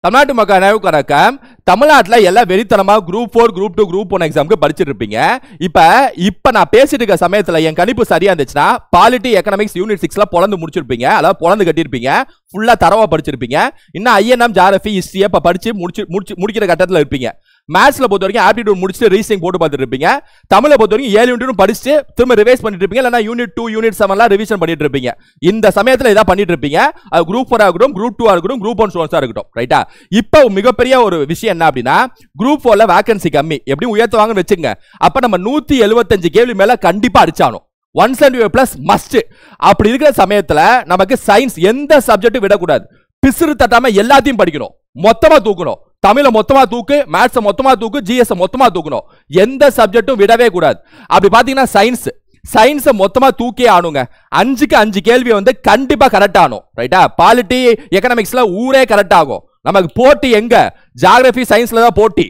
தமிழ்நாட்டு மக்கள் வணக்கம். தமிழ்நாட்டுல எல்லாம் வெறித்தனமா குரூப் 4 குரூப் 2 குரூப் 1 எக்ஸாம்க்கு படிச்சிட்டு இருப்பீங்க. இப்ப நான் பேசிட்டு இருக்க சமயத்துல என் கணிப்பு சரியா இருந்துச்சுன்னா பாலிட்டி எக்கனாமிக்ஸ் யூனிட் 6ல பொளந்து முடிச்சிருப்பீங்க. அதாவது பொளந்து கட்டியிருப்பீங்க. ஃபுல்லா தரவா படிச்சிருப்பீங்க. இன்னும் ஐஎன்எம் ஜியோகிராஃபி ஹிஸ்டரி இப்ப படிச்சு முடிக்கிற கட்டத்துல இருப்பீங்க. மேத்ஸ்ல பொறுத்த வரைக்கும் ஆப்டிடியூட் முடிச்சுட்டு ரீசனிங் போட்டு பார்த்துட்டு இருப்பீங்க. தமிழை பொறுத்த வரைக்கும் 7 யூனிட்டும் படிச்சு திரும்ப ரிவைஸ் பண்ணிட்டு இருப்பீங்க. இல்லைன்னா யூனிட் 2 யூனிட் 7 ரிவிஷன் பண்ணிட்டு இருப்பீங்க. இந்த சமயத்துல இதான் பண்ணிட்டு இருப்பீங்க. அது குரூப் 4 ஆகட்டும், குரூப் 2 ஆகட்டும், குரூப் 1 ஸ்டூடெண்ட்ஸா இருக்கட்டும். ரைட்டா? இப்போ மிகப்பெரிய ஒரு விஷயம் என்ன அப்படின்னா, குரூப் 4ல வேகன்சி கம்மி. எப்படி உயர்த்துவாங்கன்னு வச்சுங்க. அப்ப நம்ம 175 கேள்வி மேல கண்டிப்பா அடிச்சானோம். 175 பிளஸ் மஸ்ட். அப்படி இருக்கிற சமயத்துல நமக்கு சயின்ஸ் எந்த சப்ஜெக்ட் விடக்கூடாது. பிசுறு தட்டாம எல்லாத்தையும் படிக்கணும். மொத்தமா தூக்கணும். தமிழ மொத்தமா தூக்கு, மேத்ஸ் மொத்தமா தூக்கு, ஜிஎஸ் மொத்தமா தூக்கணும். எந்த சப்ஜெக்டும் விடவே கூடாது. அப்படி பாத்தீங்கன்னா சயின்ஸ் மொத்தமா தூக்கே ஆனுங்க. 5க்கு 5 கேள்வி வந்து கண்டிப்பா கரெக்ட் ஆனும். ரைட்டா? பாலிட்டி எக்கனாமிக்ஸ்ல ஊரே கரெக்ட் ஆகும். நமக்கு போட்டி எங்க? ஜியோகிராஃபி சயின்ஸ்ல தான் போட்டி.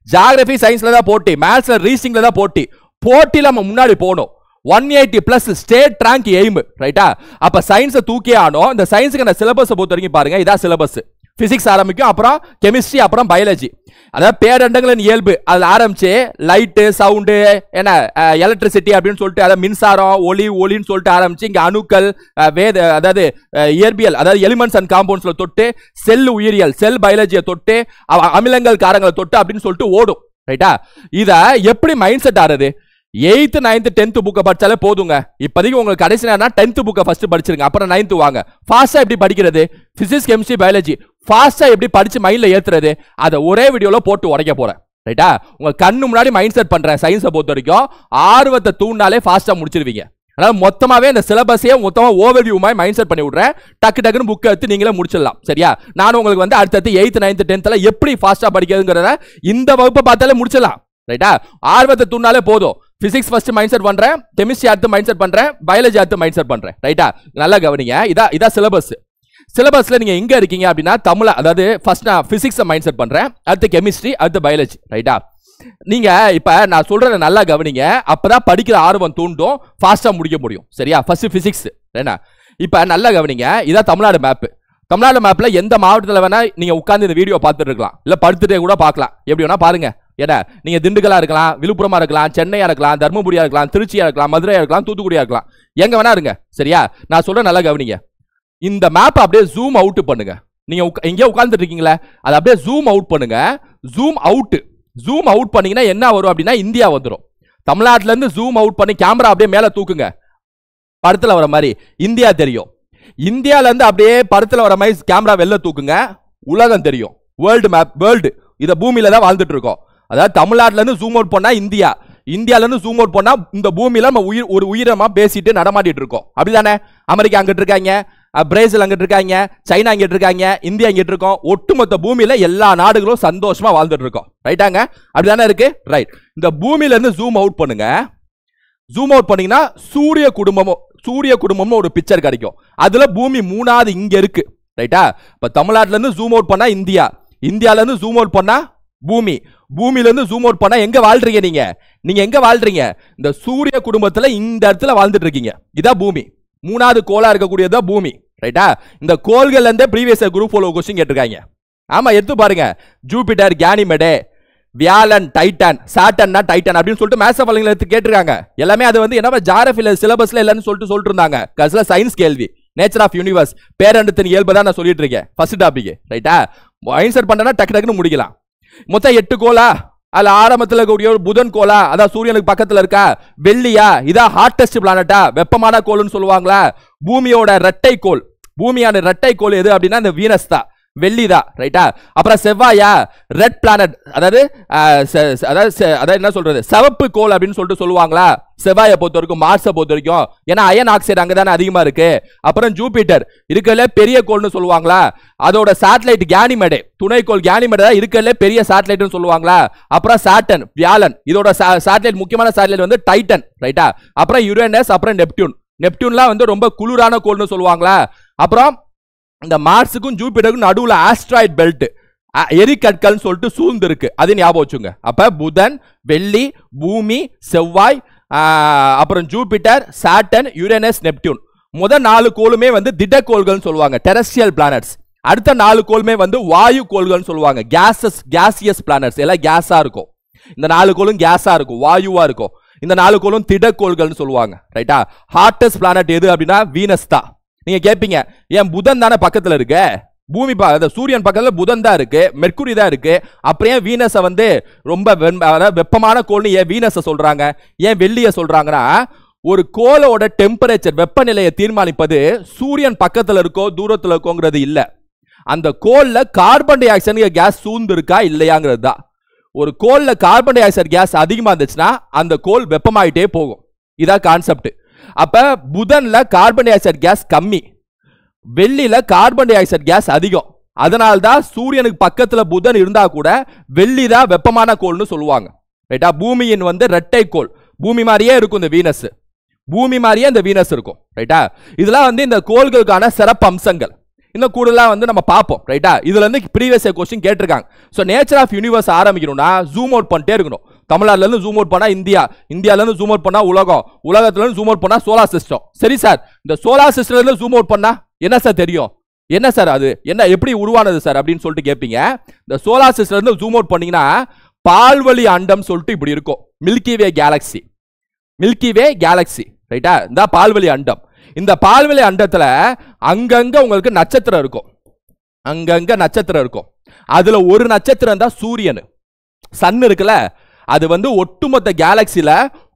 ஜியோகிராஃபி சயின்ஸ்ல தான் போட்டி. மேத்ஸ்ல ரீசனிங்ல தான் போட்டி. போட்டில நம்ம முன்னாடி போகணும். 180 பிளஸ் ஸ்டேட் ரேங்க் எய்ம். ரைட்டா? அப்ப சயின்ஸ் தூக்கே ஆனோம். இந்த சயின்ஸ்க்கு நான் சிலபஸ் பொறுத்த வரைக்கும் பாருங்க. இதான் சிலபஸ். பிசிக்ஸ் ஆரம்பிக்கும், அப்புறம் கெமிஸ்ட்ரி, அப்புறம் பயாலஜி. அதாவது பேரண்டங்களின் இயல்பு அதுல ஆரம்பிச்சு லைட்டு, சவுண்டு, என்ன எலக்ட்ரிசிட்டி அப்படின்னு சொல்லிட்டு, அதாவது மின்சாரம், ஒளின்னு சொல்லிட்டு ஆரம்பிச்சு இங்க அணுக்கள், அதாவது இயற்பியல், அதாவது எலிமெண்ட்ஸ் அண்ட் காம்பவுண்ட்ஸ்ல தொட்டு, செல் உயிரியல், செல் பயாலஜியை தொட்டு, அமிலங்கள் காரங்களை தொட்டு அப்படின்னு சொல்லிட்டு ஓடும். ரைட்டா? இத எப்படி mind set ஆறது? 8th 9th 10th புக்கை படிச்சாலே போதுங்க. இப்போதைக்கு உங்களுக்கு கடைசி நேரம்னா 10th புக்கை ஃபர்ஸ்ட் படிச்சிருங்க. அப்புறம் 9th வாங்க. ஃபாஸ்டா எப்படி படிக்கிறது? பிசிக்ஸ், கெமிஸ்ட்ரி, பயாலஜி ஃபாஸ்டா எப்படி படிச்சு மைண்ட்ல ஏத்துறது? அதை ஒரே வீடியோல போட்டு உடைக்க போறேன். ரைட்டா? உங்க கண்ணு முன்னாடி மைண்ட் செட் பண்றேன். சயின்ஸை பொறுத்த வரைக்கும் ஆர்வத்தை தூண்டாலே ஃபாஸ்டா முடிச்சிருவீங்க. அதாவது மொத்தமாவே இந்த சிலபஸையே மொத்தமா ஓவர்வியூ மாதிரி மைண்ட் செட் பண்ணி விடுறேன். டக்குன்னு புக்கை எடுத்து நீங்களே முடிச்சிடலாம். சரியா? நானும் உங்களுக்கு வந்து அடுத்தது 8th 9th 10th எப்படி ஃபாஸ்டா படிக்கிறதுங்கிறத இந்த வகுப்பை பார்த்தாலே முடிச்சிடலாம். ரைட்டா? ஆர்வத்தை தூண்டாலே போதும். பிசிக்ஸ் ஃபர்ஸ்ட் மைண்ட் செட் பண்றேன், கெமிஸ்ட்ரி அடுத்து மைண்ட் செட் பண்றேன், பயாலஜி அடுத்து மைண்ட் செட் பண்றேன். ரைட்டா? நல்லா கவனிங்க. இதான் சிலபஸ். சிலபஸ்ல நீங்க எங்க இருக்கீங்க அப்படின்னா தமிழ், அதாவது ஃபர்ஸ்ட் நான் பிசிக்ஸ் மைண்ட் செட் பண்றேன், அடுத்து கெமிஸ்ட்ரி, அடுத்து பயாலஜி. ரைட்டா? நீங்க இப்ப நான் சொல்றத நல்லா கவனிங்க. அப்பதான் படிக்கிற ஆர்வம் தூண்டும், ஃபாஸ்டா முடிக்க முடியும். சரியா? First physics. என்ன? இப்ப நல்லா கவனிங்க. இதான் தமிழ்நாடு மேப். தமிழ்நாடு மேப்ல எந்த மாவட்டத்தில் வேணா நீங்க உட்கார்ந்து இந்த வீடியோ பார்த்துட்டு இருக்கலாம், இல்ல படுத்துட்டே கூட பார்க்கலாம். எப்படி வேணா பாருங்க. ஏன்னா நீங்க திண்டுக்கலா இருக்கலாம், விழுப்புரமா இருக்கலாம், சென்னையா இருக்கலாம், தர்மபுரியா இருக்கலாம், திருச்சியா இருக்கலாம், மதுரையா இருக்கலாம், தூத்துக்குடியா இருக்கலாம், எங்க வேணா இருங்க. சரியா? நான் சொல்ற நல்லா கவனிங்க. இந்த மேப் அப்படியே ஜூம் அவுட் பண்ணுங்க. நீங்க எங்கேயோ உட்கார்ந்துட்டு இருக்கீங்களா, அதை அப்படியே ஜூம் அவுட் பண்ணுங்க. ஜூம் அவுட் பண்ணீங்கன்னா என்ன வரும் அப்படின்னா இந்தியா வந்துடும். தமிழ்நாட்டுல இருந்து ஜூம் அவுட் பண்ணி கேமரா அப்படியே மேல தூக்குங்க. படத்துல வர மாதிரி இந்தியா தெரியும். இந்தியால இருந்து அப்படியே படத்துல வர மாதிரி கேமரா வெளில தூக்குங்க. உலகம் தெரியும். World map. வேர்ல்டு இத பூமியில தான் வாழ்ந்துட்டு இருக்கோம். அதாவது தமிழ்நாட்டுல இருந்து ஜூம் அவுட் பண்ணா இந்தியா, இந்தியால இருந்து ஜூம் அவுட் பண்ணா இந்த பூமியில நம்ம ஒரு உயிரமா பேசிட்டு நடமாட்டிட்டு இருக்கோம். அப்படிதானே? அமெரிக்கா அங்கிட்டு இருக்காங்க, பிரேசில் அங்கிட்டு இருக்காங்க, சைனா அங்கிட்டு இருக்காங்க, இந்தியா அங்கிட்டு இருக்கோம். ஒட்டுமொத்த பூமியில எல்லா நாடுகளும் சந்தோஷமா வாழ்ந்துட்டு இருக்கோம். ரைட்டாங்க? அப்படிதானே இருக்கு? ரைட். இந்த பூமியில இருந்து ஜூம் அவுட் பண்ணுங்க. ஜூம் அவுட் பண்ணீங்கன்னா சூரிய குடும்பமும் ஒரு பிக்சர் கிடைக்கும். அதுல பூமி 3வது இங்க இருக்கு. ரைட்டா? இப்ப தமிழ்நாட்டுல இருந்து ஜூம் அவுட் பண்ணா இந்தியா, இந்தியால இருந்து ஜூம் அவுட் பண்ணா பூமி, பூமியில இருந்து ஜூம் அவுட் பண்ணா எங்க வாழ்றீங்க? நீங்க எங்க வாழ்றீங்க? இந்த சூரிய குடும்பத்துல இந்த இடத்துல வாழ்ந்துட்டு இருக்கீங்க. இதான் பூமி. 3வது கோளா இருக்கக்கூடியதா பூமி. ரைட்டா? இந்த கோள்கள்ல இருந்து ப்ரீவியஸ் குரூப் 4 क्वेश्चन கேட்டிருக்காங்க. ஆமா, எடுத்து பாருங்க. ஜூபிட்டர், கேனிமெடே, வியாழன், டைட்டன், சாட்டர்னா டைட்டன் அப்படின்னு சொல்லிட்டு மேத்ஸ் பலங்களை எடுத்து கேட்டிருக்காங்க. எல்லாமே அது வந்து என்ன ஜியோகிராஃபில சிலபஸ்ல இல்லன்னு சொல்லிட்டு இருந்தாங்க. கடைசில சயின்ஸ் கேள்வி, நேச்சர் ஆஃப் யூனிவர்ஸ், பேரண்டத்தின் இயல்பு தான் நான் சொல்லிட்டு இருக்கேன். First topic. ரைட்டா? ஆன்சர் பண்ணனா டக்குன்னு முடிக்கலாம். மொத்தம் 8 கோளா? அதுல ஆரம்பத்தில் கூடிய ஒரு புதன் கோளா? அதான் சூரியனுக்கு பக்கத்துல இருக்கா? வெள்ளியா? இதான் ஹாட்டஸ்ட் பிளானட்டா? வெப்பமான கோள்னு சொல்லுவாங்களா? பூமியோட இரட்டை கோள், பூமியான இரட்டை கோள் எது அப்படின்னா இந்த வீனஸ் தான், வெள்ளிதா. ரைட்டா? அப்புறம் செவ்வாயா? ரெட் பிளானட், அதாவது என்ன சொல்றது, சிவப்பு கோள் அப்படின்னு சொல்லிட்டு சொல்லுவாங்களா? செவ்வாயை பொறுத்த வரைக்கும், மார்ஸை பொறுத்த வரைக்கும், ஏன்னா அயன் ஆக்சைடு அங்கதானே அதிகமா இருக்கு. அப்புறம் ஜூபிட்டர் இருக்கல பெரிய கோள்னு சொல்லுவாங்களா? அதோட சேட்டலைட் கேனிமெடே, துணைக்கோள் கேனிமெடே தான் இருக்கல பெரிய சேட்டலைட்னு சொல்லுவாங்களா? அப்புறம் சாட்டர்ன், வியாழன், இதோட சேட்டலைட் முக்கியமான சேட்டலைட் வந்து டைட்டன். ரைட்டா? அப்புறம் யுரேனஸ், அப்புறம் நெப்டியூன்லாம் வந்து ரொம்ப குளிரான கோள்னு சொல்லுவாங்களா? அப்புறம் இந்த மார்ஸுக்கும் ஜூபிட்டருக்கும் நடுவுல ஆஸ்ட்ராய்ட் பெல்ட், எரிக்கற்கள் சொல்லிட்டு சூழ்ந்து இருக்கு. அது ஞாபகம் வச்சுங்க. அப்ப புதன், வெள்ளி, பூமி, செவ்வாய், அப்புறம் ஜூபிட்டர், சாட்டர்ன், யுரேனஸ், நெப்டியூன், முதல் 4 கோளுமே வந்து திடக்கோள்கள் சொல்லுவாங்க, டெரஸ்ட்ரியல் பிளானட்ஸ். அடுத்த 4 கோளுமே வந்து வாயு கோள்கள் சொல்லுவாங்க. கேசியஸ் பிளானட்ஸ், எல்லாம் கேஸா இருக்கும். இந்த 4 கோளும் கேஸா இருக்கும், வாயுவா இருக்கும். இந்த 4 கோளும் திடக்கோள்கள்னு சொல்லுவாங்க. ரைட்டா? ஹார்டஸ்ட் பிளானட் எது அப்படின்னா வீனஸ் தான். நீங்க கேட்பீங்க, ஏன் புதன் தானே பக்கத்துல இருக்கு, பூமி சூரியன் பக்கத்துல புதன் தான் இருக்கு, மெர்க்குரி தான் இருக்கு, அப்புறம் ஏன் வீனஸை வந்து ரொம்ப வெப்பமான கோள்னு ஏன் வீனஸை சொல்றாங்க, ஏன் வெள்ளியை சொல்றாங்கன்னா, ஒரு கோளோட டெம்பரேச்சர் வெப்பநிலையை தீர்மானிப்பது சூரியன் பக்கத்துல இருக்கோ தூரத்துல இருக்கோங்கிறது இல்ல, அந்த கோல்ல கார்பன் டை ஆக்சைடு கேஸ் சூழ்ந்து இருக்கா இல்லையாங்கிறது தான். ஒரு கோல்ல கார்பன் டை ஆக்சைடு கேஸ் அதிகமா இருந்துச்சுன்னா அந்த கோல் வெப்பமாயிட்டே போகும். இதான் கான்செப்ட். அப்ப புதன்ல கார்பன் டை ஆக்சைடு கேஸ் கம்மி, வெள்ளியில கார்பன் டை ஆக்சைடு கேஸ் அதிகம். அதனால்தான் சூரியனுக்கு பக்கத்துல புதன் இருந்தா கூட வெள்ளி தான் வெப்பமான கோல்னு சொல்லுவாங்க. ரைட்டா? பூமியின் வந்து ரெட்டை கோல், பூமி மாதிரியே இருக்கும் இந்த வீனஸ், பூமி மாதிரியே இந்த வீனஸ் இருக்கும். ரைட்டா? இதெல்லாம் வந்து இந்த கோள்களுக்கான சிறப்பு அம்சங்கள். இன்னும் கூடுதலா வந்து நம்ம பார்ப்போம். ரைட்டா? இதுல இருந்து ப்ரீவியஸ் क्वेश्चन கேட்டிருக்காங்க. சோ நேச்சர் ஆஃப் யூனிவர்ஸ் ஆரம்பிக்கணும்னா ஜூம் அவுட் பண்ணிட்டே இருக்கணும். தமிழ்நாட்டுல இருந்து ஜூம் அவுட் பண்ணா இந்தியா, இந்தியால இருந்து ஜூம் அவுட் பண்ணா உலகம், உலகத்துல இருந்து ஜூம் அவுட் பண்ணா சோலார் சிஸ்டம். சரி சார், இந்த சோலார் சிஸ்டம்ல இருந்து ஜூம் அவுட் பண்ணா என்ன சார் தெரியும், என்ன சார் அது என்ன எப்படி உருவானது சார் அப்படின்னு சொல்லிட்டு கேட்பீங்க. இந்த சோலார் சிஸ்டம்ல இருந்து ஜூம் அவுட் பண்ணீங்கன்னா பால்வழி அண்டம் சொல்லிட்டு இப்படி இருக்கும், மில்கி வே கேலக்சி. மில்கி வே கேலக்சி. ரைட்டா? இந்த பால்வழி அண்டம். இந்த பால்வெளி அண்டத்துல அங்கங்க உங்களுக்கு நட்சத்திரம் இருக்கும், அங்கங்க நட்சத்திரம் இருக்கும். அதுல ஒரு நட்சத்திரம் தான் சூரியன், சன் இருக்குல்ல, அது வந்து ஒட்டுமொத்த கேலக்சில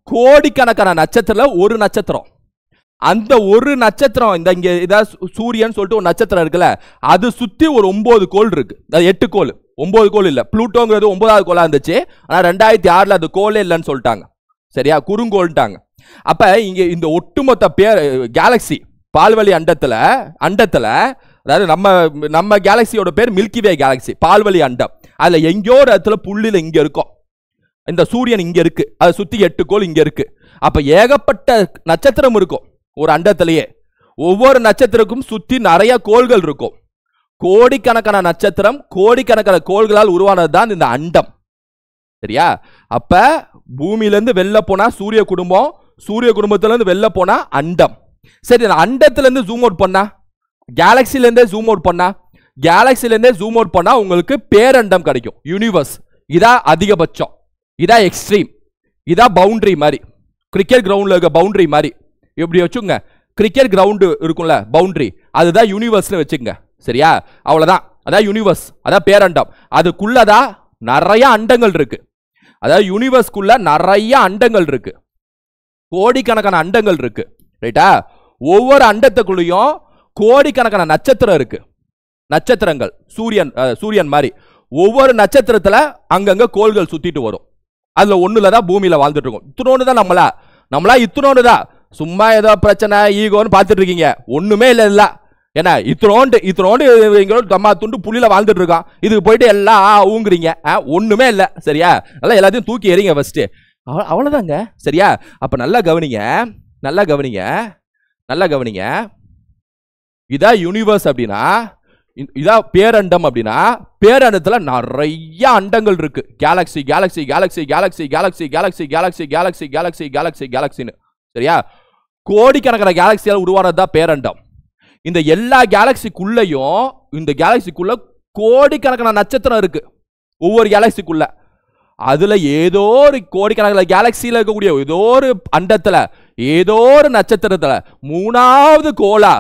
கோடிக்கணக்கான நட்சத்திரம் ஒரு நட்சத்திரம். அந்த ஒரு நட்சத்திரம் இந்த இங்க இதான் சூரியன் சொல்லிட்டு ஒரு நட்சத்திரம் இருக்குல்ல, அது சுத்தி ஒரு 9 கோள் இருக்கு, 8 கோள், 9 கோள் இல்ல. புளூட்டோங்கிறது 9வது கோளா இருந்துச்சு, ஆனா 2006 அது கோளே இல்லைன்னு சொல்லிட்டாங்க. சரியா? குறுங்கோள்ட்டாங்க. அப்ப இங்க இந்த ஒட்டுமொத்த பேர் கேலக்சி பால்வழி அண்டத்துல அதாவது நம்ம கேலக்சியோட பேர் மில்கி வே கேலக்சி, பால்வழி அண்டம். அதுல எங்கேயோ ஒரு இடத்துல புள்ளில இங்க இருக்கும், இந்த சூரியன் இங்க இருக்கு, அதை சுத்தி 8 கோள் இங்க இருக்கு. அப்ப ஏகப்பட்ட நட்சத்திரம் இருக்கும் ஒரு அண்டத்திலேயே. ஒவ்வொரு நட்சத்திரக்கும் சுத்தி நிறைய கோள்கள் இருக்கும். கோடிக்கணக்கான நட்சத்திரம், கோடிக்கணக்கான கோள்களால் உருவானதுதான் இந்த அண்டம். சரியா? அப்ப பூமியில இருந்து வெளில போனா சூரிய குடும்பம், சூரிய குடும்பத்துல இருந்து வெளில போனா அண்டம். சரி, அண்டத்துல இருந்து ஜூம் அவுட் பண்ணா, கேலக்சில இருந்தே ஜூம் அவுட் பண்ணா, கேலக்சில இருந்தே ஜூம் அவுட் பண்ணா உங்களுக்கு பேரண்டம் கிடைக்கும், யூனிவர்ஸ். இதா அதிகபட்சம், இதா எக்ஸ்ட்ரீம், இதா பவுண்டரி மாதிரி, கிரிக்கெட் கிரவுண்ட்ல இருக்க பவுண்டரி மாதிரி. எப்படி வச்சுங்க, கிரிக்கெட் கிரவுண்ட் இருக்கும்ல பவுண்டரி, அதுதான் யூனிவர்ஸ்னு வச்சுங்க. சரியா? அவ்வளவுதான், அதான் யூனிவர்ஸ், அதான் பேரண்டம். அதுக்குள்ளதான் நிறைய அண்டங்கள் இருக்கு. அதாவது யூனிவர்ஸ்குள்ள நிறைய அண்டங்கள் இருக்கு, கோடிக்கணக்கான அண்டங்கள் இருக்கு. ரைட்டா? ஒவ்வொரு அண்டத்துக்குள்ளேயும் கோடிக்கணக்கான நட்சத்திரம் இருக்கு, நட்சத்திரங்கள் சூரியன் மாதிரி. ஒவ்வொரு நட்சத்திரத்துல அங்கங்க கோள்கள் சுத்திட்டு வரும். அதுல ஒண்ணுலதான் பூமியில வாழ்ந்துட்டு இருக்கும். இத்தனோடு தான் நம்மளா இத்தனோடு தான். சும்மா ஏதோ பிரச்சனை ஈகோன்னு பார்த்துட்டு இருக்கீங்க, ஒண்ணுமே இல்ல. ஏன்னா இத்தனோண்டு தம்மா துண்டு புள்ளில வாழ்ந்துட்டு இருக்கான், இதுக்கு போயிட்டு எல்லாம் ஊங்குறீங்க, ஒண்ணுமே இல்ல. சரியா? நல்லா எல்லாத்தையும் தூக்கி எறிங்க ஃபர்ஸ்ட், அவ்வளவுதாங்க. சரியா? அப்ப நல்லா கவனிங்க, நல்லா கவனிங்க, நல்லா கவனிங்க. இதா யூனிவர்ஸ் அப்படின்னா, இதா பேரண்டம் அப்படின்னா, பேரண்டத்துல நிறைய அண்டங்கள் இருக்கு. Galaxy galaxy galaxy galaxy galaxy galaxy galaxy galaxy galaxy galaxy கேலக்சின்னு. சரியா? கோடிக்கணக்கான கேலக்சியால் உருவானதுதான் பேரண்டம். இந்த எல்லா கேலக்சிக்குள்ளையும், இந்த கேலக்சிக்குள்ள கோடிக்கணக்கான நட்சத்திரம் இருக்கு ஒவ்வொரு கேலக்சிக்குள்ள. அதுல ஏதோ ஒரு கோடிக்கணக்கான கேலக்சியில இருக்கக்கூடிய ஏதோ ஒரு அண்டத்துல, ஏதோ ஒரு நட்சத்திரத்துல 3வது கோளா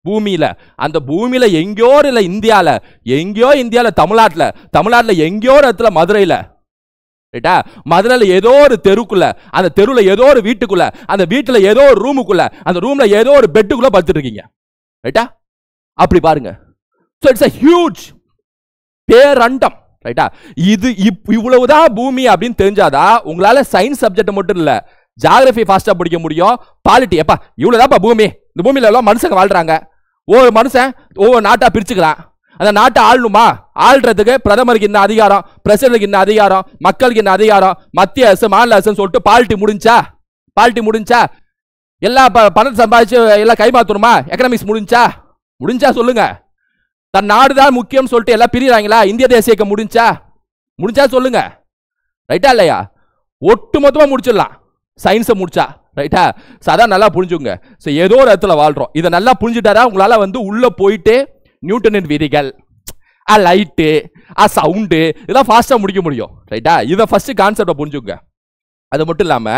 பூமியில, அந்த பூமியில எங்கேயோ இல்ல இந்தியால தமிழ்நாட்டுல எங்கேயோ ஒரு இடத்துல மதுரையில, ரைட்டா? மதுரையில ஏதோ ஒரு தெருக்குள்ள, அந்த தெருவுல ஏதோ ஒரு வீட்டுக்குள்ள, அந்த வீட்டுல ஏதோ ஒரு ரூமுக்குள்ள, அந்த ரூம்ல ஏதோ ஒரு பெட்டுக்குள்ள படுத்துட்டு இருக்கீங்க. ரைட்டா? அப்படி பாருங்க. So it's a huge பேரண்டம். ரைட்டா? இது இவ்வளவுதான் பூமி அப்படின்னு தெரிஞ்சாதா உங்களால சயின்ஸ் சப்ஜெக்ட் மட்டும் இல்ல, ஜியோகிராஃபி ஃபாஸ்டா படிக்க முடியும். பாலிட்டி, எப்பா இவ்வளவுதான் பூமி, இந்த பூமியில எல்லாம் மனுஷங்க வாழ்றாங்க, ஒவ்வொரு மனுஷன் ஒவ்வொரு நாட்டா பிரிச்சுக்கிறான். அந்த நாட்டை ஆளணுமா, ஆள்றதுக்கு பிரதமருக்கு இந்த அதிகாரம், பிரசிடன்ட்க்கு இந்த அதிகாரம், மக்களுக்கு இந்த அதிகாரம், மத்திய அரசு மாநில அரசு சொல்லிட்டு பாலிட்டி முடிஞ்சா எல்லா பணத்தை சம்பாதிச்சு எல்லாம் கைமாத்தணுமா, எக்கனாமிக்ஸ் முடிஞ்சா சொல்லுங்க. தன் நாடுதான் முக்கியம் சொல்லிட்டு எல்லாம் பிரிறாங்களா, இந்திய தேசிய இயக்கம் முடிஞ்சா சொல்லுங்க. ரைட்டா இல்லையா? ஒட்டு மொத்தமா முடிச்சிடலாம் சயின்ஸை முடிச்சா. ரைட்டா? அதான் நல்லா புரிஞ்சுங்க. ஏதோ ஒரு இடத்துல வாழ்றோம், இதை நல்லா புரிஞ்சுட்டாரா உங்களால வந்து உள்ள போயிட்டு நியூட்டனின் விதிகள், லைட்டு, சவுண்டு, இதெல்லாம் ஃபாஸ்டா முடிக்க முடியும். ரைட்டா? இதை ஃபர்ஸ்ட் கான்செப்டை புரிஞ்சுங்க. அது மட்டும் இல்லாம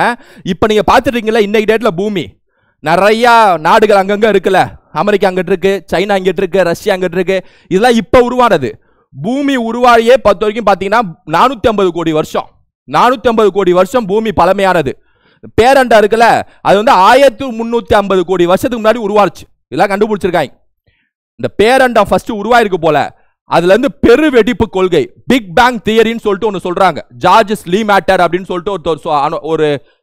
இப்ப நீங்க பாத்துட்டீங்களா, இன்னைக்கு டேட்ல பூமி நிறைய நாடுகள் அங்கங்க இருக்குல்ல. அமெரிக்கா அங்கிட்டு இருக்கு, சைனா அங்கிட்டு இருக்கு, ரஷ்யா அங்கிட்டு இருக்கு. இதெல்லாம் இப்ப உருவானது. பூமி உருவாகியே 10 வரைக்கும் பாத்தீங்கன்னா 450 கோடி வருஷம். 450 கோடி வருஷம் பூமி பழமையானது. பேரண்டா இருக்குல்ல, அது வந்து 1350 கோடி வருஷத்துக்கு முன்னாடி உருவாச்சு. இதெல்லாம் கண்டுபிடிச்சிருக்காங்க. இந்த பேரண்டம் ஃபர்ஸ்ட் உருவாயிருக்கு போல. அதுல இருந்து பெரு வெடிப்பு கொள்கை, பிக் பேங் தியரின்னு சொல்லிட்டு ஒன்னு சொல்றாங்க. ஜார்ஜஸ் லீ மேட்டர் அப்படின்னு சொல்லிட்டு